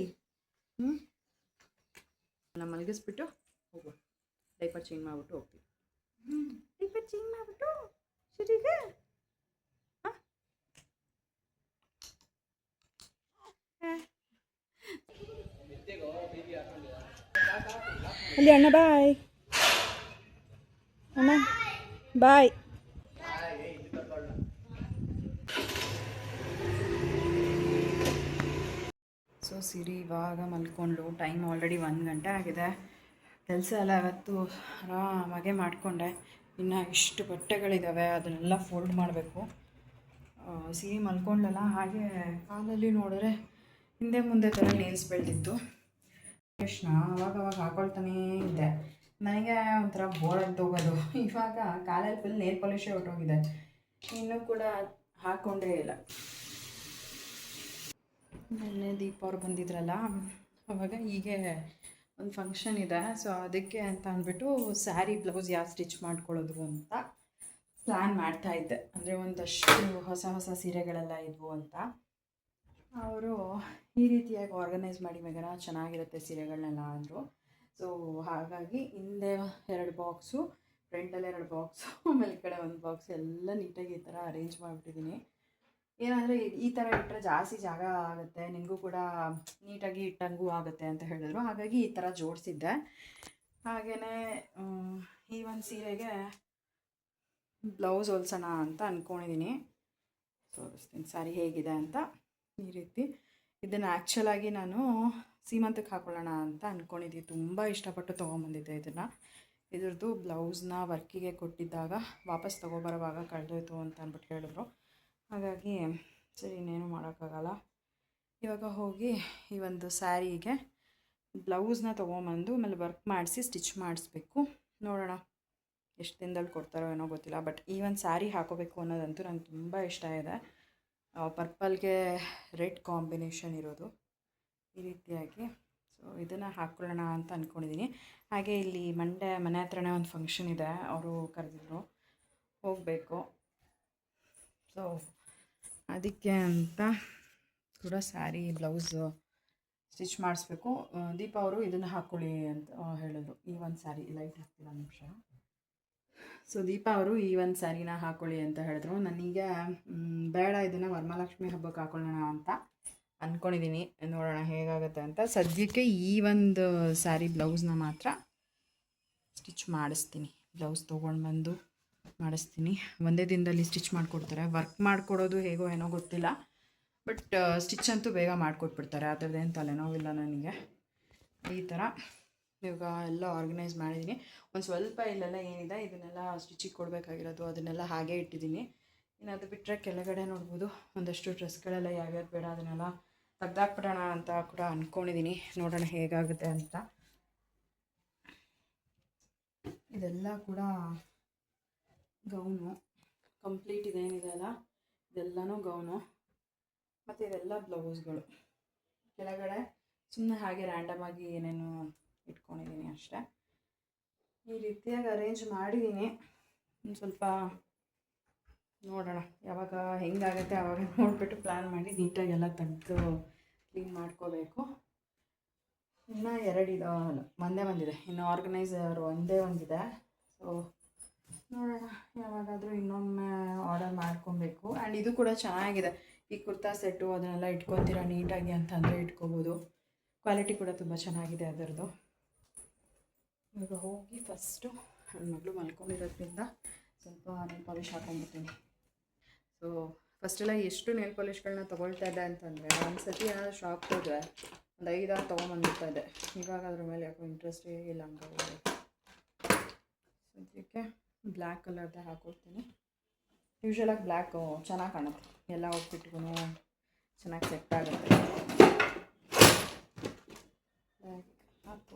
ನಾನು ಮಲಗಿಸ್ಬಿಟ್ಟು ಹೋಗುವ, ಡೈಪರ್ ಚೇಂಜ್ ಮಾಡಿಬಿಟ್ಟು ಹೋಗ್ತೀವಿ. ಡೈಪರ್ ಚೇಂಜ್ ಮಾಡಿಬಿಟ್ಟು ಸಿರಿಗೆ ಅಲ್ಲಿ ಅಣ್ಣ ಬಾಯ್, ಅಣ್ಣ ಬಾಯ್. ಸೊ ಸಿರಿ ಇವಾಗ ಮಲ್ಕೊಂಡ್ಲು. ಟೈಮ್ ಆಲ್ರೆಡಿ 1 ಗಂಟೆ ಆಗಿದೆ. ಕೆಲಸ ಎಲ್ಲ ಇವತ್ತು ಆರಾಮಾಗೆ ಮಾಡಿಕೊಂಡೆ. ಇನ್ನು ಇಷ್ಟು ಬಟ್ಟೆಗಳಿದ್ದಾವೆ, ಅದನ್ನೆಲ್ಲ ಫೋಲ್ಡ್ ಮಾಡಬೇಕು. ಸಿರಿ ಮಲ್ಕೊಂಡಲ್ಲ, ಹಾಗೆ ಕಾಲಲ್ಲಿ ನೋಡಿದ್ರೆ ಹಿಂದೆ ಮುಂದೆ ಥರ ನೇಲ್ಸ್ ಬೆಳೆದಿತ್ತು. ಕೃಷ್ಣ ಅವಾಗವಾಗ ಹಾಕೊಳ್ತಾನೇ ಇದ್ದೆ. ನನಗೆ ಒಂಥರ ಬೋರ್ ಅಂತ ಹೋಗೋದು. ಇವಾಗ ಕಾಲಲ್ಲಿ ಫುಲ್ ನೇಲ್ ಪಾಲಿಶೇ ಹೊರಟೋಗಿದೆ, ಇನ್ನೂ ಕೂಡ ಹಾಕ್ಕೊಂಡೇ ಇಲ್ಲ. ಮೊನ್ನೆ ದೀಪ ಅವ್ರು ಬಂದಿದ್ರಲ್ಲ, ಅವಾಗ ಹೀಗೆ ಒಂದು ಫಂಕ್ಷನ್ ಇದೆ, ಸೊ ಅದಕ್ಕೆ ಅಂತ ಅಂದ್ಬಿಟ್ಟು ಸ್ಯಾರಿ ಬ್ಲೌಸ್ ಯಾವ ಸ್ಟಿಚ್ ಮಾಡ್ಕೊಳ್ಳೋದು ಅಂತ ಪ್ಲ್ಯಾನ್ ಮಾಡ್ತಾಯಿದ್ದೆ. ಅಂದರೆ ಒಂದಷ್ಟು ಹೊಸ ಹೊಸ ಸೀರೆಗಳೆಲ್ಲ ಇದ್ವು ಅಂತ. ಅವರು ಈ ರೀತಿಯಾಗಿ ಆರ್ಗನೈಸ್ ಮಾಡಿ ಮೇಘನ ಚೆನ್ನಾಗಿರುತ್ತೆ ಸೀರೆಗಳನ್ನೆಲ್ಲ ಅಂದರು. ಸೊ ಹಾಗಾಗಿ ಹಿಂದೆ 2 ಬಾಕ್ಸು, ಫ್ರಂಟಲ್ಲಿ 2 ಬಾಕ್ಸು, ಆಮೇಲೆ ಈ ಕಡೆ 1 ಬಾಕ್ಸ್ ಎಲ್ಲ ನೀಟಾಗಿ ಈ ಥರ ಅರೇಂಜ್ ಮಾಡಿಬಿಟ್ಟಿದ್ದೀನಿ. ಏನಂದರೆ ಈ ಥರ ಇಟ್ಟರೆ ಜಾಸ್ತಿ ಜಾಗ ಆಗುತ್ತೆ, ನಿಮಗೂ ಕೂಡ ನೀಟಾಗಿ ಇಟ್ಟಂಗೂ ಆಗುತ್ತೆ ಅಂತ ಹೇಳಿದ್ರು. ಹಾಗಾಗಿ ಈ ಥರ ಜೋಡಿಸಿದ್ದೆ. ಹಾಗೆಯೇ ಈ ಒಂದು ಸೀರೆಗೆ ಬ್ಲೌಸ್ ಹೊಲ್ಸೋಣ ಅಂತ ಅಂದ್ಕೊಂಡಿದ್ದೀನಿ. ತೋರಿಸ್ತೀನಿ ಸ್ಯಾರಿ ಹೇಗಿದೆ ಅಂತ. ಈ ರೀತಿ ಇದನ್ನು ಆ್ಯಕ್ಚುಲಾಗಿ ನಾನು ಸೀಮಂತಕ್ಕೆ ಹಾಕೊಳ್ಳೋಣ ಅಂತ ಅಂದ್ಕೊಂಡಿದ್ದೆ. ತುಂಬ ಇಷ್ಟಪಟ್ಟು ತೊಗೊಂಬಂದಿದ್ದೆ ಇದನ್ನು. ಇದ್ರದ್ದು ಬ್ಲೌಸ್ನ ವರ್ಕಿಗೆ ಕೊಟ್ಟಿದ್ದಾಗ ವಾಪಸ್ ತೊಗೊಬರೋವಾಗ ಕಳೆದೋಯ್ತು ಅಂತ ಅಂದ್ಬಿಟ್ಟು ಹೇಳಿದ್ರು. ಹಾಗಾಗಿ ಸರಿ, ಇನ್ನೇನು ಮಾಡೋಕ್ಕಾಗಲ್ಲ. ಇವಾಗ ಹೋಗಿ ಈ ಒಂದು ಸ್ಯಾರಿಗೆ ಬ್ಲೌಸ್ನ ತೊಗೊಂಬಂದು ಆಮೇಲೆ ವರ್ಕ್ ಮಾಡಿಸಿ ಸ್ಟಿಚ್ ಮಾಡಿಸ್ಬೇಕು. ನೋಡೋಣ ಎಷ್ಟು ದಿನದಲ್ಲಿ ಕೊಡ್ತಾರೋ ಏನೋ ಗೊತ್ತಿಲ್ಲ. ಬಟ್ ಈ ಒಂದು ಸ್ಯಾರಿ ಹಾಕೋಬೇಕು ಅನ್ನೋದಂತೂ ನಂಗೆ ತುಂಬ ಇಷ್ಟ ಇದೆ. ಪರ್ಪಲ್ಗೆ ರೆಡ್ ಕಾಂಬಿನೇಷನ್ ಇರೋದು ಈ ರೀತಿಯಾಗಿ. ಸೊ ಇದನ್ನು ಹಾಕ್ಕೊಳ್ಳೋಣ ಅಂತ ಅಂದ್ಕೊಂಡಿದ್ದೀನಿ. ಹಾಗೆ ಇಲ್ಲಿ ಮನೆ ಹತ್ರನೇ ಒಂದು ಫಂಕ್ಷನ್ ಇದೆ, ಅವರು ಕರೆದಿದ್ರು, ಹೋಗಬೇಕು. ಸೊ ಅದಕ್ಕೆ ಅಂತ ಕೂಡ ಸ್ಯಾರಿ ಬ್ಲೌಸು ಸ್ಟಿಚ್ ಮಾಡಿಸ್ಬೇಕು. ದೀಪ ಅವರು ಇದನ್ನು ಹಾಕ್ಕೊಳ್ಳಿ ಅಂತ ಹೇಳಿದ್ರು. ಈ ಒಂದು ಸ್ಯಾರಿ ಲೈಟ್ ಹಾಕ್ತಿಲ್ಲ ನಿಮಿಷ. ಸೊ ದೀಪ ಅವರು ಈ ಒಂದು ಸ್ಯಾರಿನ ಹಾಕ್ಕೊಳ್ಳಿ ಅಂತ ಹೇಳಿದ್ರು. ನನಗೆ ಬೇಡ, ಇದನ್ನು ವರಮಹಾಲಕ್ಷ್ಮಿ ಹಬ್ಬಕ್ಕೆ ಹಾಕೊಳ್ಳೋಣ ಅಂತ ಅಂದ್ಕೊಂಡಿದ್ದೀನಿ. ನೋಡೋಣ ಹೇಗಾಗುತ್ತೆ ಅಂತ. ಸದ್ಯಕ್ಕೆ ಈ ಒಂದು ಸ್ಯಾರಿ ಬ್ಲೌಸ್ನ ಮಾತ್ರ ಸ್ಟಿಚ್ ಮಾಡಿಸ್ತೀನಿ. ಬ್ಲೌಸ್ ತೊಗೊಂಡು ಬಂದು ಮಾಡಿಸ್ತೀನಿ. ಒಂದೇ ದಿನದಲ್ಲಿ ಸ್ಟಿಚ್ ಮಾಡಿಕೊಡ್ತಾರೆ. ವರ್ಕ್ ಮಾಡಿಕೊಡೋದು ಹೇಗೋ ಏನೋ ಗೊತ್ತಿಲ್ಲ, ಬಟ್ ಸ್ಟಿಚ್ ಅಂತೂ ಬೇಗ ಮಾಡಿಕೊಟ್ಬಿಡ್ತಾರೆ. ಆ ಥರದ್ದೇನು ತಲೆನೋವಿಲ್ಲ ನನಗೆ. ಈ ಥರ ಇವಾಗ ಎಲ್ಲ ಆರ್ಗನೈಸ್ ಮಾಡಿದ್ದೀನಿ. ಒಂದು ಸ್ವಲ್ಪ ಇಲ್ಲೆಲ್ಲ ಏನಿದೆ ಇದನ್ನೆಲ್ಲ ಸ್ಟಿಚಿಗೆ ಕೊಡಬೇಕಾಗಿರೋದು ಅದನ್ನೆಲ್ಲ ಹಾಗೇ ಇಟ್ಟಿದ್ದೀನಿ. ಇನ್ನು ಅದು ಬಿಟ್ಟರೆ ಕೆಳಗಡೆ ನೋಡ್ಬೋದು ಒಂದಷ್ಟು ಡ್ರೆಸ್ಗಳೆಲ್ಲ ಯಾವ್ಯಾವ್ದು ಬೇಡ ಅದನ್ನೆಲ್ಲ ತೆಗ್ದಾಕ್ಬಿಡೋಣ ಅಂತ ಕೂಡ ಅಂದ್ಕೊಂಡಿದ್ದೀನಿ. ನೋಡೋಣ ಹೇಗಾಗುತ್ತೆ ಅಂತ. ಇದೆಲ್ಲ ಕೂಡ ಗೌನು ಕಂಪ್ಲೀಟ್ ಇದೇನಿದೆ ಅಲ್ಲ, ಇದೆಲ್ಲನೂ ಗೌನು. ಮತ್ತು ಇದೆಲ್ಲ ಬ್ಲೌಸ್ಗಳು. ಕೆಳಗಡೆ ಸುಮ್ಮನೆ ಹಾಗೆ ರ್ಯಾಂಡಮಾಗಿ ಏನೇನು ಇಟ್ಕೊಂಡಿದ್ದೀನಿ ಅಷ್ಟೇ. ಈ ರೀತಿಯಾಗಿ ಅರೇಂಜ್ ಮಾಡಿದ್ದೀನಿ. ಒಂದು ಸ್ವಲ್ಪ ನೋಡೋಣ ಯಾವಾಗ ಹೆಂಗಾಗುತ್ತೆ ಆವಾಗ ನೋಡಿಬಿಟ್ಟು ಪ್ಲ್ಯಾನ್ ಮಾಡಿ ನೀಟಾಗಿ ಎಲ್ಲ ತೆಗೆದು ಕ್ಲೀನ್ ಮಾಡ್ಕೋಬೇಕು. ಇನ್ನು 2 ಇದಾವಲ್ಲ, ಒಂದೇ ಒಂದಿದೆ, ಇನ್ನು ಆರ್ಗನೈಸರ್ ಒಂದೇ ಒಂದಿದೆ. ಸೊ ನೋಡೋಣ ಯಾವಾಗಾದರೂ ಇನ್ನೊಮ್ಮೆ ಆರ್ಡರ್ ಮಾಡ್ಕೊಬೇಕು. ಆ್ಯಂಡ್ ಇದು ಕೂಡ ಚೆನ್ನಾಗಿದೆ. ಈ ಕುರ್ತಾ ಸೆಟ್ಟು ಅದನ್ನೆಲ್ಲ ಇಟ್ಕೊತೀರಾ ನೀಟಾಗಿ ಅಂತಂದರೆ ಇಟ್ಕೋಬೋದು. ಕ್ವಾಲಿಟಿ ಕೂಡ ತುಂಬ ಚೆನ್ನಾಗಿದೆ ಅದರದ್ದು. ಇವಾಗ ಹೋಗಿ ಫಸ್ಟು ನನ್ನ ಮಗಳು ಮಲ್ಕೊಂಡಿರೋದ್ರಿಂದ ಸ್ವಲ್ಪ ನೇಲ್ ಪಾಲಿಶ್ ಹಾಕೊಂಡ್ಬಿಡ್ತೀನಿ. ಸೊ ಫಸ್ಟೆಲ್ಲ ಎಷ್ಟು ನೇಲ್ ಪಾಲಿಶ್ಗಳನ್ನ ತೊಗೊಳ್ತಾ ಇದ್ದೆ ಅಂತಂದರೆ, ಒಂದು ಸತಿ ಏನಾದರೂ ಶಾಪ್ ಹೋದರೆ ಒಂದು 5-6 ತೊಗೊಂಬಂದಿರ್ತಾ ಇದ್ದೆ. ಇವಾಗ ಅದ್ರ ಮೇಲೆ ಯಾಕೋ ಇಂಟ್ರೆಸ್ಟೇ ಇಲ್ಲ ಹಂಗಾಗಿ ಸದ್ಯಕ್ಕೆ ಬ್ಲ್ಯಾಕ್ ಕಲರ್ದೇ ಹಾಕ್ಕೊಡ್ತೀನಿ. ಯೂಶ್ವಲಾಗಿ ಬ್ಲ್ಯಾಕು ಚೆನ್ನಾಗಿ ಕಾಣುತ್ತೆ, ಎಲ್ಲ ಔಟ್ಫಿಟ್ಗೂ ಚೆನ್ನಾಗಿ ಸೆಟ್ ಆಗುತ್ತೆ.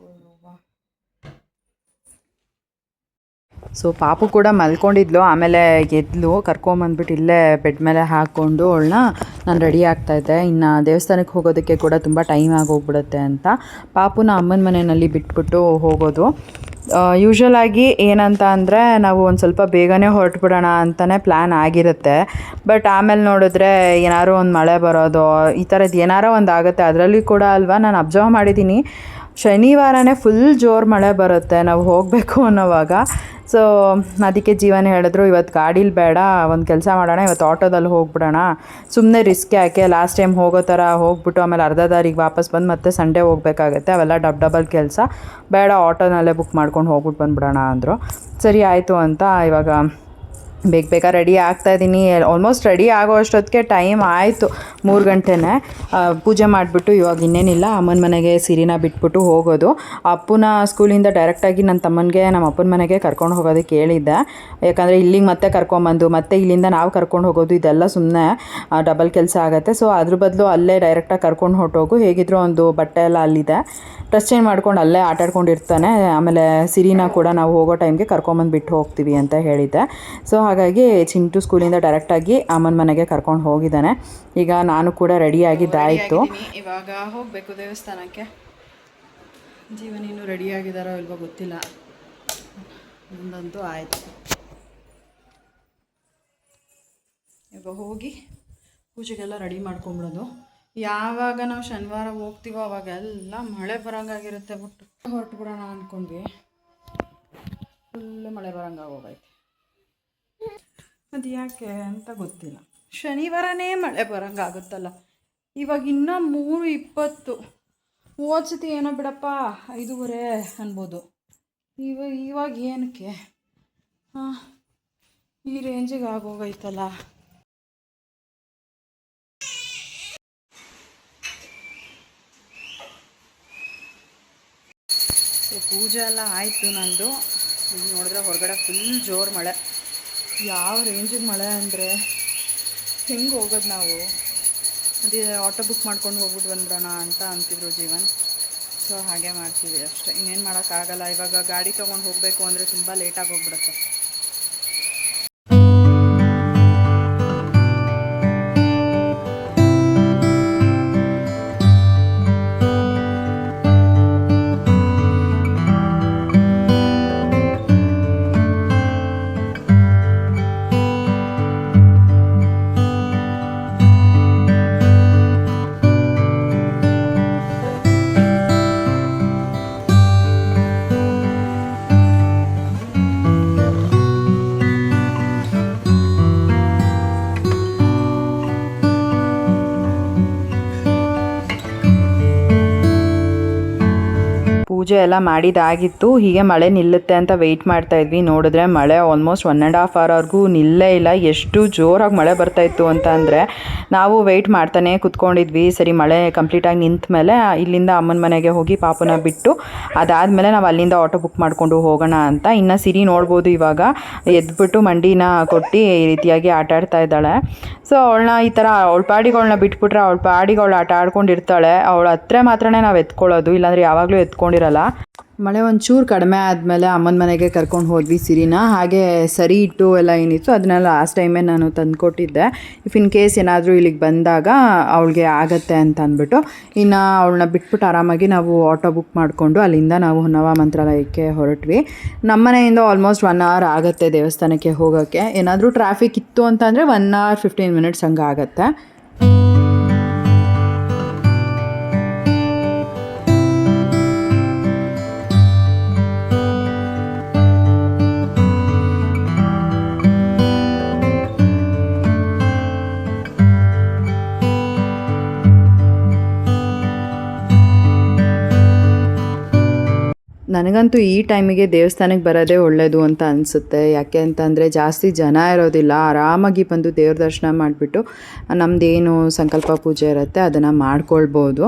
ಸೊ ಪಾಪು ಕೂಡ ಮಲ್ಕೊಂಡಿದ್ಲು. ಆಮೇಲೆ ಎದ್ಲು, ಕರ್ಕೊಂಬಂದ್ಬಿಟ್ಟು ಇಲ್ಲೇ ಬೆಡ್ ಮೇಲೆ ಹಾಕ್ಕೊಂಡು ಅವಳನ್ನ ನಾನು ರೆಡಿ ಆಗ್ತಾಯಿದ್ದೆ. ಇನ್ನು ದೇವಸ್ಥಾನಕ್ಕೆ ಹೋಗೋದಕ್ಕೆ ಕೂಡ ತುಂಬ ಟೈಮ್ ಆಗೋಗ್ಬಿಡುತ್ತೆ ಅಂತ ಪಾಪುನ ಅಮ್ಮನ ಮನೆಯಲ್ಲಿ ಬಿಟ್ಬಿಟ್ಟು ಹೋಗೋದು. ಯೂಶ್ವಲಾಗಿ ಏನಂತ ಅಂದರೆ ನಾವು ಒಂದು ಸ್ವಲ್ಪ ಬೇಗನೆ ಹೊರಟುಬಿಡೋಣ ಅಂತಲೇ ಪ್ಲ್ಯಾನ್ ಆಗಿರುತ್ತೆ. ಬಟ್ ಆಮೇಲೆ ನೋಡಿದ್ರೆ ಏನಾದ್ರು ಒಂದು ಮಳೆ ಬರೋದು ಈ ಥರದ್ದು ಏನಾರೋ ಒಂದು ಆಗುತ್ತೆ. ಅದರಲ್ಲಿ ಕೂಡ ಅಲ್ವಾ ನಾನು ಅಬ್ಸರ್ವ್ ಮಾಡಿದ್ದೀನಿ, ಶನಿವಾರನೇ ಫುಲ್ ಜೋರು ಮಳೆ ಬರುತ್ತೆ ನಾವು ಹೋಗಬೇಕು ಅನ್ನೋವಾಗ. ಸೊ ಅದಕ್ಕೆ ಜೀವನ ಹೇಳಿದ್ರು ಇವತ್ತು ಗಾಡೀಲಿ ಬೇಡ, ಒಂದು ಕೆಲಸ ಮಾಡೋಣ, ಇವತ್ತು ಆಟೋದಲ್ಲಿ ಹೋಗ್ಬಿಡೋಣ, ಸುಮ್ಮನೆ ರಿಸ್ಕ್ ಯಾಕೆ, ಲಾಸ್ಟ್ ಟೈಮ್ ಹೋಗೋ ಥರ ಹೋಗ್ಬಿಟ್ಟು ಆಮೇಲೆ ಅರ್ಧ ದಾರಿಗೆ ವಾಪಸ್ ಬಂದು ಮತ್ತೆ ಸಂಡೇ ಹೋಗಬೇಕಾಗತ್ತೆ, ಅವೆಲ್ಲ ಡಬಲ್ ಕೆಲಸ, ಬೇಡ ಆಟೋನಲ್ಲೇ ಬುಕ್ ಮಾಡ್ಕೊಂಡು ಹೋಗ್ಬಿಟ್ಟು ಬಂದುಬಿಡೋಣ ಅಂದರು. ಸರಿ ಆಯಿತು ಅಂತ ಇವಾಗ ಬೇಗ ರೆಡಿ ಆಗ್ತಾಯಿದ್ದೀನಿ. ಆಲ್ಮೋಸ್ಟ್ ರೆಡಿ ಆಗೋ ಅಷ್ಟೊತ್ತಿಗೆ ಟೈಮ್ ಆಯಿತು 3 ಗಂಟೆನೇ. ಪೂಜೆ ಮಾಡಿಬಿಟ್ಟು ಇವಾಗ ಇನ್ನೇನಿಲ್ಲ, ಅಮ್ಮನ ಮನೆಗೆ ಸಿರಿನ ಬಿಟ್ಬಿಟ್ಟು ಹೋಗೋದು. ಅಪ್ಪನ ಸ್ಕೂಲಿಂದ ಡೈರೆಕ್ಟಾಗಿ ನನ್ನ ತಮ್ಮನಿಗೆ ನಮ್ಮ ಅಪ್ಪನ ಮನೆಗೆ ಕರ್ಕೊಂಡು ಹೋಗೋದಕ್ಕೆ ಹೇಳಿದ್ದೆ. ಯಾಕಂದರೆ ಇಲ್ಲಿಗೆ ಮತ್ತೆ ಕರ್ಕೊಂಬಂದು ಮತ್ತೆ ಇಲ್ಲಿಂದ ನಾವು ಕರ್ಕೊಂಡು ಹೋಗೋದು ಇದೆಲ್ಲ ಸುಮ್ಮನೆ ಡಬಲ್ ಕೆಲಸ ಆಗುತ್ತೆ. ಸೊ ಅದ್ರ ಬದಲು ಅಲ್ಲೇ ಡೈರೆಕ್ಟಾಗಿ ಕರ್ಕೊಂಡು ಹೊರಟೋಗು, ಹೇಗಿದ್ರೂ ಒಂದು ಬಟ್ಟೆ ಎಲ್ಲ ಅಲ್ಲಿದೆ, ಡ್ರೆಸ್ ಚೇಂಜ್ ಮಾಡ್ಕೊಂಡು ಅಲ್ಲೇ ಆಟಾಡ್ಕೊಂಡಿರ್ತಾನೆ, ಆಮೇಲೆ ಸಿರಿನ ಕೂಡ ನಾವು ಹೋಗೋ ಟೈಮ್ಗೆ ಕರ್ಕೊಂಬಂದು ಬಿಟ್ಟು ಹೋಗ್ತೀವಿ ಅಂತ ಹೇಳಿದ್ದೆ. ಸೊ ಹಾಗಾಗಿ ಚಿಂಟು ಸ್ಕೂಲಿಂದ ಡೈರೆಕ್ಟಾಗಿ ಅಮ್ಮನ ಮನೆಗೆ ಕರ್ಕೊಂಡು ಹೋಗಿದ್ದಾನೆ. ಈಗ ನಾನು ಕೂಡ ರೆಡಿಯಾಗಿದ್ದಾಯಿತು. ಇವಾಗ ಹೋಗಬೇಕು ದೇವಸ್ಥಾನಕ್ಕೆ. ಜೀವನ ಇನ್ನೂ ರೆಡಿಯಾಗಿದ್ದಾರೋ ಇಲ್ವೋ ಗೊತ್ತಿಲ್ಲ, ಮುಂದಂತೂ ಆಯಿತು. ಈಗ ಹೋಗಿ ಪೂಜೆಗೆಲ್ಲ ರೆಡಿ ಮಾಡ್ಕೊಂಬಿಡೋದು. ಯಾವಾಗ ನಾವು ಶನಿವಾರ ಹೋಗ್ತೀವೋ ಅವಾಗೆಲ್ಲ ಮಳೆ ಬರೋಂಗಾಗಿರುತ್ತೆ. ಬಿಟ್ಟು ಹೊರಟು ಬಿಡೋಣ ಅಂದ್ಕೊಂಡ್ವಿ, ಫುಲ್ಲು ಮಳೆ ಬರೋಂಗಾಗೋಗೈತೆ. ಅದು ಯಾಕೆ ಅಂತ ಗೊತ್ತಿಲ್ಲ. ಶನಿವಾರನೇ ಮಳೆ ಬರೋಂಗಾಗುತ್ತಲ್ಲ. ಇವಾಗ ಇನ್ನೂ 3:20. ಓದ್ಸತಿ ಏನೋ ಬಿಡಪ್ಪ 5:15 ಅನ್ಬೋದು. ಇವಾಗ ಏನಕ್ಕೆ ಈ ರೇಂಜಿಗೆ ಆಗೋಗೈತಲ್ಲ. ಸೊ ಪೂಜೆ ಎಲ್ಲ ಆಯಿತು ನಂದು. ಈಗ ನೋಡಿದ್ರೆ ಹೊರಗಡೆ ಫುಲ್ ಜೋರು ಮಳೆ. ಯಾವ ರೇಂಜಿಗೆ ಮಳೆ ಅಂದರೆ ಹೆಂಗೆ ಹೋಗೋದು ನಾವು. ಅದೇ ಆಟೋ ಬುಕ್ ಮಾಡ್ಕೊಂಡು ಹೋಗ್ಬಿಟ್ಟು ಬಂದ್ಬಿಡೋಣ ಅಂತ ಅಂತಿದ್ರು ಜೀವನ್. ಸೊ ಹಾಗೆ ಮಾಡ್ತೀವಿ ಅಷ್ಟೇ, ಇನ್ನೇನು ಮಾಡೋಕ್ಕಾಗಲ್ಲ. ಇವಾಗ ಗಾಡಿ ತೊಗೊಂಡು ಹೋಗಬೇಕು ಅಂದರೆ ತುಂಬ ಲೇಟಾಗಿ ಹೋಗ್ಬಿಡುತ್ತೆ. ಪೂಜೆ ಎಲ್ಲ ಮಾಡಿದಾಗಿತ್ತು. ಹೀಗೆ ಮಳೆ ನಿಲ್ಲುತ್ತೆ ಅಂತ ವೆಯ್ಟ್ ಮಾಡ್ತಾಯಿದ್ವಿ. ನೋಡಿದ್ರೆ ಮಳೆ ಆಲ್ಮೋಸ್ಟ್ 1.5 ಅವರ್ವರೆಗೂ ನಿಲ್ಲೇ ಇಲ್ಲ. ಎಷ್ಟು ಜೋರಾಗಿ ಮಳೆ ಬರ್ತಾಯಿತ್ತು ಅಂತ ಅಂದರೆ ನಾವು ವೆಯ್ಟ್ ಮಾಡ್ತಾನೆ ಕೂತ್ಕೊಂಡಿದ್ವಿ. ಸರಿ ಮಳೆ ಕಂಪ್ಲೀಟಾಗಿ ನಿಂತ ಮೇಲೆ ಇಲ್ಲಿಂದ ಅಮ್ಮನ ಮನೆಗೆ ಹೋಗಿ ಪಾಪನ ಬಿಟ್ಟು ಅದಾದಮೇಲೆ ನಾವು ಅಲ್ಲಿಂದ ಆಟೋ ಬುಕ್ ಮಾಡಿಕೊಂಡು ಹೋಗೋಣ ಅಂತ. ಇನ್ನು ಸಿರಿ ನೋಡ್ಬೋದು ಇವಾಗ ಎದ್ಬಿಟ್ಟು ಮಂಡಿನ ಕೊಟ್ಟು ಈ ರೀತಿಯಾಗಿ ಆಟ ಆಡ್ತಾ ಇದ್ದಾಳೆ. ಸೊ ಅವಳನ್ನ ಈ ಥರ ಅವಳ ಪಾಡಿಗಳನ್ನ ಬಿಟ್ಬಿಟ್ರೆ ಅವಳ ಪಾಡಿಗಳು ಆಟ ಆಡ್ಕೊಂಡಿರ್ತಾಳೆ. ಅವಳ ಹತ್ರ ಮಾತ್ರನೇ ನಾವು ಎತ್ಕೊಳ್ಳೋದು, ಇಲ್ಲಾಂದರೆ ಯಾವಾಗಲೂ ಎತ್ಕೊಂಡಿರಲ್ಲ. ಮಳೆ ಒಂಚೂರು ಕಡಿಮೆ ಆದಮೇಲೆ ಅಮ್ಮನ ಮನೆಗೆ ಕರ್ಕೊಂಡು ಹೋದ್ವಿ ಸಿರಿನ. ಹಾಗೆ ಸರಿ ಇಟ್ಟು ಎಲ್ಲ ಏನಿತ್ತು ಅದನ್ನೆಲ್ಲ ಲಾಸ್ಟ್ ಟೈಮೇ ನಾನು ತಂದುಕೊಟ್ಟಿದ್ದೆ. ಇಫ್ ಇನ್ ಕೇಸ್ ಏನಾದರೂ ಇಲ್ಲಿಗೆ ಬಂದಾಗ ಅವಳಿಗೆ ಆಗತ್ತೆ ಅಂತ ಅಂದ್ಬಿಟ್ಟು ಇನ್ನು ಅವಳನ್ನ ಬಿಟ್ಬಿಟ್ಟು ಆರಾಮಾಗಿ ನಾವು ಆಟೋ ಬುಕ್ ಮಾಡಿಕೊಂಡು ಅಲ್ಲಿಂದ ನಾವು ಹೊನ್ನವ ಮಂತ್ರಾಲಯಕ್ಕೆ ಹೊರಟ್ವಿ. ನಮ್ಮ ಮನೆಯಿಂದ ಆಲ್ಮೋಸ್ಟ್ 1 ಅವರ್ ಆಗುತ್ತೆ ದೇವಸ್ಥಾನಕ್ಕೆ ಹೋಗೋಕ್ಕೆ. ಏನಾದರೂ ಟ್ರಾಫಿಕ್ ಇತ್ತು ಅಂತಂದರೆ 1 ಅವರ್ 15 ಮಿನಿಟ್ಸ್ ಹಂಗೆ ಆಗುತ್ತೆ. ನನಗಂತೂ ಈ ಟೈಮಿಗೆ ದೇವಸ್ಥಾನಕ್ಕೆ ಬರೋದೇ ಒಳ್ಳೆಯದು ಅಂತ ಅನಿಸುತ್ತೆ. ಯಾಕೆ ಅಂತಂದರೆ ಜಾಸ್ತಿ ಜನ ಇರೋದಿಲ್ಲ, ಆರಾಮಾಗಿ ಬಂದು ದೇವ್ರ ದರ್ಶನ ಮಾಡಿಬಿಟ್ಟು ನಮ್ಮದೇನು ಸಂಕಲ್ಪ ಪೂಜೆ ಇರುತ್ತೆ ಅದನ್ನು ಮಾಡ್ಕೊಳ್ಬೋದು.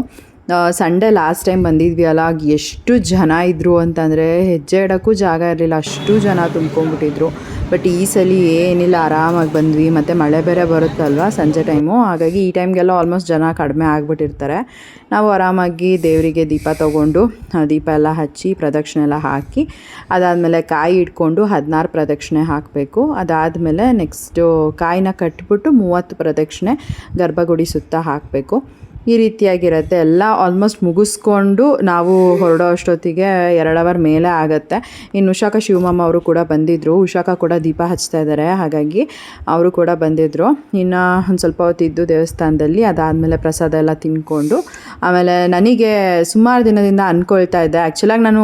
ಸಂಡೇ ಲಾಸ್ಟ್ ಟೈಮ್ ಬಂದಿದ್ವಿ ಅಲ್ಲ, ಎಷ್ಟು ಜನ ಇದ್ದರು ಅಂತಂದರೆ ಹೆಜ್ಜೆ ಇಡೋಕ್ಕೂ ಜಾಗ ಇರಲಿಲ್ಲ, ಅಷ್ಟು ಜನ ತುಂಬ್ಕೊಂಡ್ಬಿಟ್ಟಿದ್ರು. ಬಟ್ ಈ ಸಲ ಏನಿಲ್ಲ, ಆರಾಮಾಗಿ ಬಂದ್ವಿ. ಮತ್ತು ಮಳೆ ಬೇರೆ ಬರುತ್ತಲ್ವ ಸಂಜೆ ಟೈಮು, ಹಾಗಾಗಿ ಈ ಟೈಮ್ಗೆಲ್ಲ ಆಲ್ಮೋಸ್ಟ್ ಜನ ಕಡಿಮೆ ಆಗಿಬಿಟ್ಟಿರ್ತಾರೆ. ನಾವು ಆರಾಮಾಗಿ ದೇವರಿಗೆ ದೀಪ ತೊಗೊಂಡು ದೀಪ ಎಲ್ಲ ಹಚ್ಚಿ ಪ್ರದಕ್ಷಿಣೆ ಎಲ್ಲ ಹಾಕಿ ಅದಾದಮೇಲೆ ಕಾಯಿ ಇಟ್ಕೊಂಡು 16 ಪ್ರದಕ್ಷಿಣೆ ಹಾಕಬೇಕು. ಅದಾದಮೇಲೆ ನೆಕ್ಸ್ಟು ಕಾಯಿನ ಕಟ್ಬಿಟ್ಟು 30 ಪ್ರದಕ್ಷಿಣೆ ಗರ್ಭಗುಡಿ ಸುತ್ತ ಹಾಕಬೇಕು. ಈ ರೀತಿಯಾಗಿರುತ್ತೆ. ಎಲ್ಲ ಆಲ್ಮೋಸ್ಟ್ ಮುಗಿಸ್ಕೊಂಡು ನಾವು ಹೊರಡೋ ಅಷ್ಟೊತ್ತಿಗೆ 2 ಅವರ್ ಮೇಲೆ ಆಗುತ್ತೆ. ಇನ್ನು ಉಷಾಕ ಶಿವಮಮ್ಮ ಅವರು ಕೂಡ ಬಂದಿದ್ದರು. ಉಷಾಕ ಕೂಡ ದೀಪ ಹಚ್ತಾ ಇದ್ದಾರೆ, ಹಾಗಾಗಿ ಅವರು ಕೂಡ ಬಂದಿದ್ದರು. ಇನ್ನು ಒಂದು ಸ್ವಲ್ಪ ಹೊತ್ತಿದ್ದು ದೇವಸ್ಥಾನದಲ್ಲಿ ಅದಾದಮೇಲೆ ಪ್ರಸಾದ ಎಲ್ಲ ತಿನ್ಕೊಂಡು ಆಮೇಲೆ ನನಗೆ ಸುಮಾರು ದಿನದಿಂದ ಅಂದ್ಕೊಳ್ತಾ ಇದ್ದೆ, ಆ್ಯಕ್ಚುಲಾಗಿ ನಾನು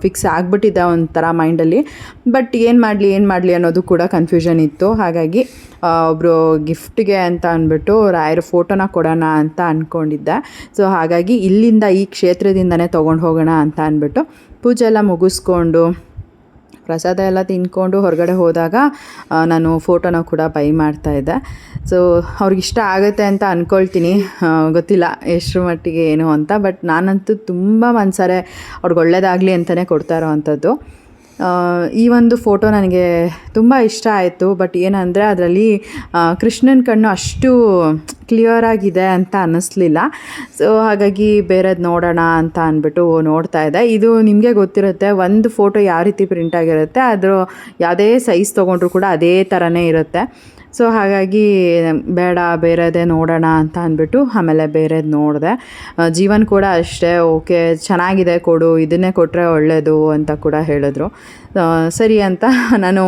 ಫಿಕ್ಸ್ ಆಗಿಬಿಟ್ಟಿದ್ದೆ ಒಂಥರ ಮೈಂಡಲ್ಲಿ. ಬಟ್ ಏನು ಮಾಡಲಿ ಅನ್ನೋದು ಕೂಡ ಕನ್ಫ್ಯೂಷನ್ ಇತ್ತು. ಹಾಗಾಗಿ ಒಬ್ಬರು ಗಿಫ್ಟ್ಗೆ ಅಂತ ಅಂದ್ಬಿಟ್ಟು ರಾಯರ ಫೋಟೋನ ಕೊಡೋಣ ಅಂತ ಅಂದ್ಕೊಂಡಿದ್ದೆ. ಸೊ ಹಾಗಾಗಿ ಇಲ್ಲಿಂದ ಈ ಕ್ಷೇತ್ರದಿಂದನೇ ತೊಗೊಂಡು ಹೋಗೋಣ ಅಂತ ಅಂದ್ಬಿಟ್ಟು ಪೂಜೆ ಎಲ್ಲ ಮುಗಿಸ್ಕೊಂಡು ಪ್ರಸಾದ ಎಲ್ಲ ತಿಂದ್ಕೊಂಡು ಹೊರಗಡೆ ಹೋದಾಗ ನಾನು ಫೋಟೋನ ಕೂಡ ಬೈ ಮಾಡ್ತಾಯಿದ್ದೆ. ಸೊ ಅವ್ರಿಗಿಷ್ಟ ಆಗುತ್ತೆ ಅಂತ ಅಂದ್ಕೊಳ್ತೀನಿ, ಗೊತ್ತಿಲ್ಲ ಎಷ್ಟರ ಮಟ್ಟಿಗೆ ಏನು ಅಂತ. ಬಟ್ ನಾನಂತೂ ತುಂಬ ಮನಸಾರೆ ಅವ್ರಿಗೆ ಒಳ್ಳೆಯದಾಗಲಿ ಅಂತಲೇ ಕೊಡ್ತಾ ಇರೋವಂಥದ್ದು. ಈ ಒಂದು ಫೋಟೋ ನನಗೆ ತುಂಬ ಇಷ್ಟ ಆಯಿತು. ಬಟ್ ಏನಂದರೆ ಅದರಲ್ಲಿ ಕೃಷ್ಣನ ಕಣ್ಣು ಅಷ್ಟು ಕ್ಲಿಯರಾಗಿದೆ ಅಂತ ಅನ್ನಿಸ್ಲಿಲ್ಲ. ಸೊ ಹಾಗಾಗಿ ಬೇರೆದು ನೋಡೋಣ ಅಂತ ಅಂದ್ಬಿಟ್ಟು ನೋಡ್ತಾ ಇದ್ದೆ. ಇದು ನಿಮಗೆ ಗೊತ್ತಿರುತ್ತೆ, ಒಂದು ಫೋಟೋ ಯಾವ ರೀತಿ ಪ್ರಿಂಟಾಗಿರುತ್ತೆ ಅದು ಯಾವುದೇ ಸೈಜ್ ತೊಗೊಂಡ್ರೂ ಕೂಡ ಅದೇ ಥರನೇ ಇರುತ್ತೆ. ಸೊ ಹಾಗಾಗಿ ಬೇಡ ಬೇರೆದೇ ನೋಡೋಣ ಅಂತ ಅಂದ್ಬಿಟ್ಟು ಆಮೇಲೆ ಬೇರೆದು ನೋಡಿದೆ. ಜೀವನ್ ಕೂಡ ಅಷ್ಟೇ, ಓಕೆ ಚೆನ್ನಾಗಿದೆ ಕೊಡು, ಇದನ್ನೇ ಕೊಟ್ಟರೆ ಒಳ್ಳೆಯದು ಅಂತ ಕೂಡ ಹೇಳಿದ್ರು. ಸರಿ ಅಂತ ನಾನು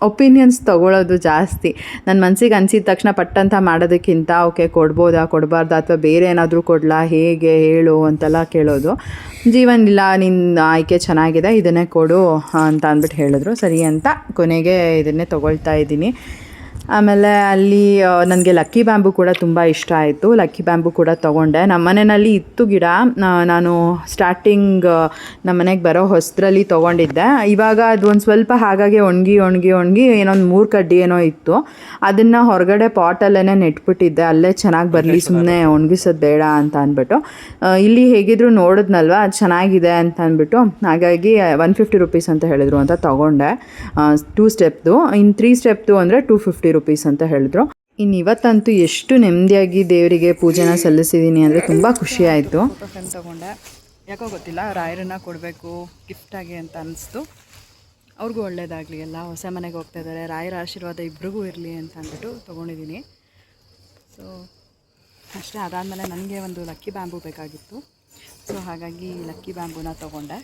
ಒಪಿನಿಯನ್ಸ್ ತೊಗೊಳ್ಳೋದು ಜಾಸ್ತಿ. ನನ್ನ ಮನಸ್ಸಿಗೆ ಅನಿಸಿದ ತಕ್ಷಣ ಪಟ್ಟಂತ ಮಾಡೋದಕ್ಕಿಂತ ಓಕೆ ಕೊಡ್ಬೋದಾ ಕೊಡಬಾರ್ದಾ ಅಥವಾ ಬೇರೆ ಏನಾದರೂ ಕೊಡಲಾ ಹೇಗೆ ಹೇಳು ಅಂತೆಲ್ಲ ಕೇಳೋದು. ಜೀವನ್ ಇಲ್ಲ, ನಿನ್ನ ಆಯ್ಕೆ ಚೆನ್ನಾಗಿದೆ ಇದನ್ನೇ ಕೊಡು ಅಂತ ಅಂದ್ಬಿಟ್ಟು ಹೇಳಿದ್ರು. ಸರಿ ಅಂತ ಕೊನೆಗೆ ಇದನ್ನೇ ತೊಗೊಳ್ತಾ ಇದ್ದೀನಿ. ಆಮೇಲೆ ಅಲ್ಲಿ ನನಗೆ ಲಕ್ಕಿ ಬ್ಯಾಂಬು ಕೂಡ ತುಂಬ ಇಷ್ಟ ಆಯಿತು. ಲಕ್ಕಿ ಬ್ಯಾಂಬು ಕೂಡ ತೊಗೊಂಡೆ. ನಮ್ಮ ಮನೆಯಲ್ಲಿ ಇತ್ತು ಗಿಡ, ನಾನು ಸ್ಟಾರ್ಟಿಂಗ್ ನಮ್ಮ ಮನೆಗೆ ಬರೋ ಹೊಸದ್ರಲ್ಲಿ ತೊಗೊಂಡಿದ್ದೆ. ಇವಾಗ ಅದು ಒಂದು ಸ್ವಲ್ಪ ಹಾಗಾಗಿ ಒಣಗಿ ಏನೊಂದು 3 ಕಡ್ಡಿ ಏನೋ ಇತ್ತು. ಅದನ್ನು ಹೊರಗಡೆ ಪಾಟಲ್ಲೇ ನೆಟ್ಬಿಟ್ಟಿದ್ದೆ, ಅಲ್ಲೇ ಚೆನ್ನಾಗಿ ಬರಲಿ, ಸುಮ್ಮನೆ ಒಣಗಿಸೋದು ಬೇಡ ಅಂತ ಅಂದ್ಬಿಟ್ಟು. ಇಲ್ಲಿ ಹೇಗಿದ್ರು ನೋಡಿದ್ನಲ್ವ ಅದು ಚೆನ್ನಾಗಿದೆ ಅಂತ ಅಂದ್ಬಿಟ್ಟು ಹಾಗಾಗಿ 150 ರುಪೀಸ್ ಅಂತ ಹೇಳಿದ್ರು ಅಂತ ತೊಗೊಂಡೆ. 2 ಸ್ಟೆಪ್ದು. ಇನ್ನು 3 ಸ್ಟೆಪ್ದು ಅಂದರೆ 250 ರುಪೀಸ್ ಅಂತ ಹೇಳಿದ್ರು. ಇನ್ನು ಇವತ್ತಂತೂ ಎಷ್ಟು ನೆಮ್ಮದಿಯಾಗಿ ದೇವರಿಗೆ ಪೂಜೆನ ಸಲ್ಲಿಸಿದ್ದೀನಿ ಅಂದರೆ ತುಂಬ ಖುಷಿ ಆಯಿತು. ಫೋಟೋ ಫ್ರೇಮ್ ತೊಗೊಂಡೆ, ಯಾಕೋ ಗೊತ್ತಿಲ್ಲ ರಾಯರನ್ನ ಕೊಡಬೇಕು ಗಿಫ್ಟಾಗಿ ಅಂತ ಅನ್ನಿಸ್ತು. ಅವ್ರಿಗೂ ಒಳ್ಳೇದಾಗಲಿ, ಎಲ್ಲ ಹೊಸ ಮನೆಗೆ ಹೋಗ್ತಾ ಇದ್ದಾರೆ, ರಾಯರ ಆಶೀರ್ವಾದ ಇಬ್ರಿಗೂ ಇರಲಿ ಅಂತ ಅಂದ್ಬಿಟ್ಟು ತೊಗೊಂಡಿದ್ದೀನಿ. ಸೊ ಅಷ್ಟೇ. ಅದಾದಮೇಲೆ ನನಗೆ ಒಂದು ಲಕ್ಕಿ ಬ್ಯಾಂಬು ಬೇಕಾಗಿತ್ತು. ಸೊ ಹಾಗಾಗಿ ಲಕ್ಕಿ ಬ್ಯಾಂಬೂನ ತೊಗೊಂಡೆ.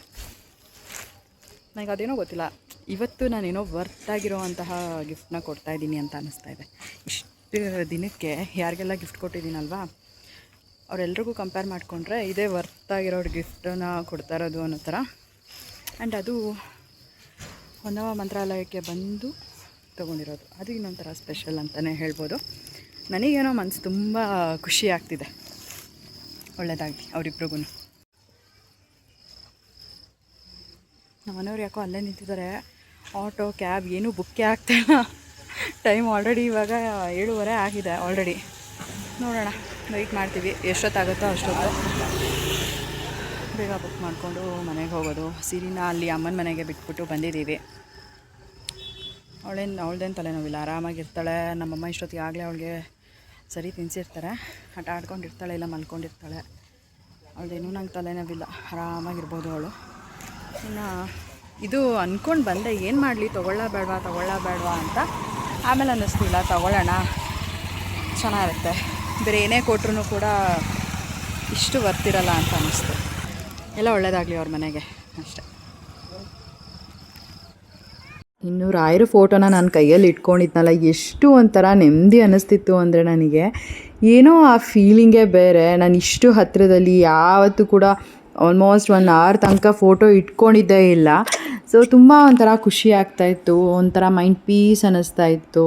ನನಗೆ ಅದೇನೋ ಗೊತ್ತಿಲ್ಲ, ಇವತ್ತು ನಾನೇನೋ ವರ್ತಾಗಿರೋವಂತಹ ಗಿಫ್ಟನ್ನ ಕೊಡ್ತಾಯಿದ್ದೀನಿ ಅಂತ ಅನ್ನಿಸ್ತಾ ಇದೆ. ಇಷ್ಟು ದಿನಕ್ಕೆ ಯಾರಿಗೆಲ್ಲ ಗಿಫ್ಟ್ ಕೊಟ್ಟಿದ್ದೀನಲ್ವಾ ಅವರೆಲ್ರಿಗೂ ಕಂಪೇರ್ ಮಾಡಿಕೊಂಡ್ರೆ ಇದೇ ವರ್ತಾಗಿರೋ ಗಿಫ್ಟನ್ನ ಕೊಡ್ತಾ ಇರೋದು ಅನ್ನೋ ಥರ. ಆ್ಯಂಡ್ ಅದು ಹೊನ್ನವ ಮಂತ್ರಾಲಯಕ್ಕೆ ಬಂದು ತೊಗೊಂಡಿರೋದು, ಅದು ಇನ್ನೊಂಥರ ಸ್ಪೆಷಲ್ ಅಂತಲೇ ಹೇಳ್ಬೋದು. ನನಗೇನೋ ಮನಸ್ಸು ತುಂಬ ಖುಷಿ ಆಗ್ತಿದೆ. ಒಳ್ಳೆಯದಾಗಲಿ ಅವರಿಬ್ರಿಗೂ. ನಮ್ಮನೆಯವ್ರು ಯಾಕೋ ಅಲ್ಲೇ ನಿಂತಿದ್ದಾರೆ, ಆಟೋ ಕ್ಯಾಬ್ ಏನೂ ಬುಕ್ಕೇ ಆಗ್ತಾಯಿಲ್ಲ. ಟೈಮ್ ಆಲ್ರೆಡಿ ಇವಾಗ 7:30 ಆಗಿದೆ ಆಲ್ರೆಡಿ. ನೋಡೋಣ, ವೆಯ್ಟ್ ಮಾಡ್ತೀವಿ, ಎಷ್ಟೊತ್ತಾಗುತ್ತೋ ಅಷ್ಟೊತ್ತು ಬೇಗ ಬುಕ್ ಮಾಡಿಕೊಂಡು ಮನೆಗೆ ಹೋಗೋದು. ಸಿರಿನ ಅಲ್ಲಿ ಅಮ್ಮನ ಮನೆಗೆ ಬಿಟ್ಬಿಟ್ಟು ಬಂದಿದ್ದೀವಿ. ಅವಳದೇನು ತಲೆನೋವಿಲ್ಲ, ಆರಾಮಾಗಿರ್ತಾಳೆ. ನಮ್ಮಮ್ಮ ಇಷ್ಟೊತ್ತಿಗೆ ಆಗಲೇ ಅವಳಿಗೆ ಸರಿ ತಿನ್ನಿಸಿರ್ತಾರೆ, ಆಟ ಆಡ್ಕೊಂಡಿರ್ತಾಳೆ, ಇಲ್ಲ ಮಲ್ಕೊಂಡಿರ್ತಾಳೆ. ಅವಳದೇನೂ ನಂಗೆ ತಲೆನೋವಿಲ್ಲ, ಆರಾಮಾಗಿರ್ಬೋದು ಅವಳು. ಇನ್ನು ಇದು ಅಂದ್ಕೊಂಡು ಬಂದೆ, ಏನು ಮಾಡಲಿ, ತೊಗೊಳ್ಳ ಬೇಡವಾ ಅಂತ. ಆಮೇಲೆ ಅನ್ನಿಸ್ತಿಲ್ಲ, ತೊಗೊಳ್ಳೋಣ, ಚೆನ್ನಾಗಿರುತ್ತೆ. ಬೇರೆ ಏನೇ ಕೊಟ್ಟರು ಕೂಡ ಇಷ್ಟು ಬರ್ತಿರಲ್ಲ ಅಂತ ಅನ್ನಿಸ್ತು. ಎಲ್ಲ ಒಳ್ಳೆಯದಾಗಲಿ ಅವ್ರ ಮನೆಗೆ ಅಷ್ಟೆ. ಇನ್ನು ರಾಯರ ಫೋಟೋನ ನಾನು ಕೈಯಲ್ಲಿ ಇಟ್ಕೊಂಡಿದ್ನಲ್ಲ, ಎಷ್ಟು ಒಂಥರ ನೆಮ್ಮದಿ ಅನ್ನಿಸ್ತಿತ್ತು ಅಂದರೆ ನನಗೆ ಏನೋ ಆ ಫೀಲಿಂಗೇ ಬೇರೆ. ನಾನು ಇಷ್ಟು ಹತ್ತಿರದಲ್ಲಿ ಯಾವತ್ತೂ ಕೂಡ ಆಲ್ಮೋಸ್ಟ್ 1 hour ತನಕ ಫೋಟೋ ಇಟ್ಕೊಂಡಿದ್ದೇ ಇಲ್ಲ. ಸೊ ತುಂಬ ಒಂಥರ ಖುಷಿ ಆಗ್ತಾಯಿತ್ತು, ಒಂಥರ ಮೈಂಡ್ ಪೀಸ್ ಅನ್ನಿಸ್ತಾಯಿತ್ತು.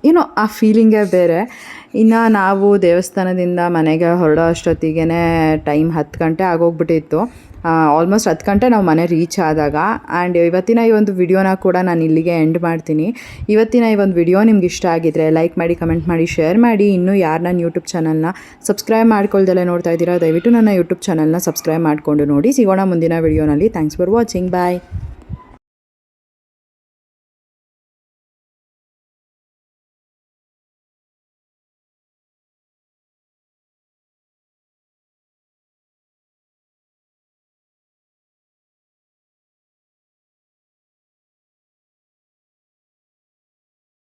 ಏನೋ ಆ ಫೀಲಿಂಗೇ ಬೇರೆ. ಇನ್ನು ನಾವು ದೇವಸ್ಥಾನದಿಂದ ಮನೆಗೆ ಹೊರಡೋ ಅಷ್ಟೊತ್ತಿಗೆ ಟೈಮ್ 10 ಗಂಟೆ ಆಗೋಗ್ಬಿಟ್ಟಿತ್ತು. ಆಲ್ಮೋಸ್ಟ್ 10 ಗಂಟೆ ನಾವು ಮನೆ ರೀಚ್ ಆದಾಗ. ಆ್ಯಂಡ್ ಇವತ್ತಿನ ಈ ಒಂದು ವಿಡಿಯೋನ ಕೂಡ ನಾನು ಇಲ್ಲಿಗೆ ಎಂಡ್ ಮಾಡ್ತೀನಿ. ಇವತ್ತಿನ ಈ ಒಂದು ವಿಡಿಯೋ ನಿಮ್ಗೆ ಇಷ್ಟ ಆಗಿದ್ರೆ ಲೈಕ್ ಮಾಡಿ, ಕಮೆಂಟ್ ಮಾಡಿ, ಶೇರ್ ಮಾಡಿ. ಇನ್ನೂ ಯಾರು ನನ್ನ ಯೂಟ್ಯೂಬ್ ಚಾನಲ್ನ ಸಬ್ಸ್ಕ್ರೈಬ್ ಮಾಡ್ಕೊಳ್ದಲ್ಲೇ ನೋಡ್ತಾ ಇದ್ದೀರಾ, ದಯವಿಟ್ಟು ನನ್ನ ಯೂಟ್ಯೂಬ್ ಚಾನಲ್ನ ಸಬ್ಸ್ಕ್ರೈಬ್ ಮಾಡಿಕೊಂಡು ನೋಡಿ. ಸಿಗೋಣ ಮುಂದಿನ ವಿಡಿಯೋನಲ್ಲಿ. Thanks for watching. ಬಾಯ್.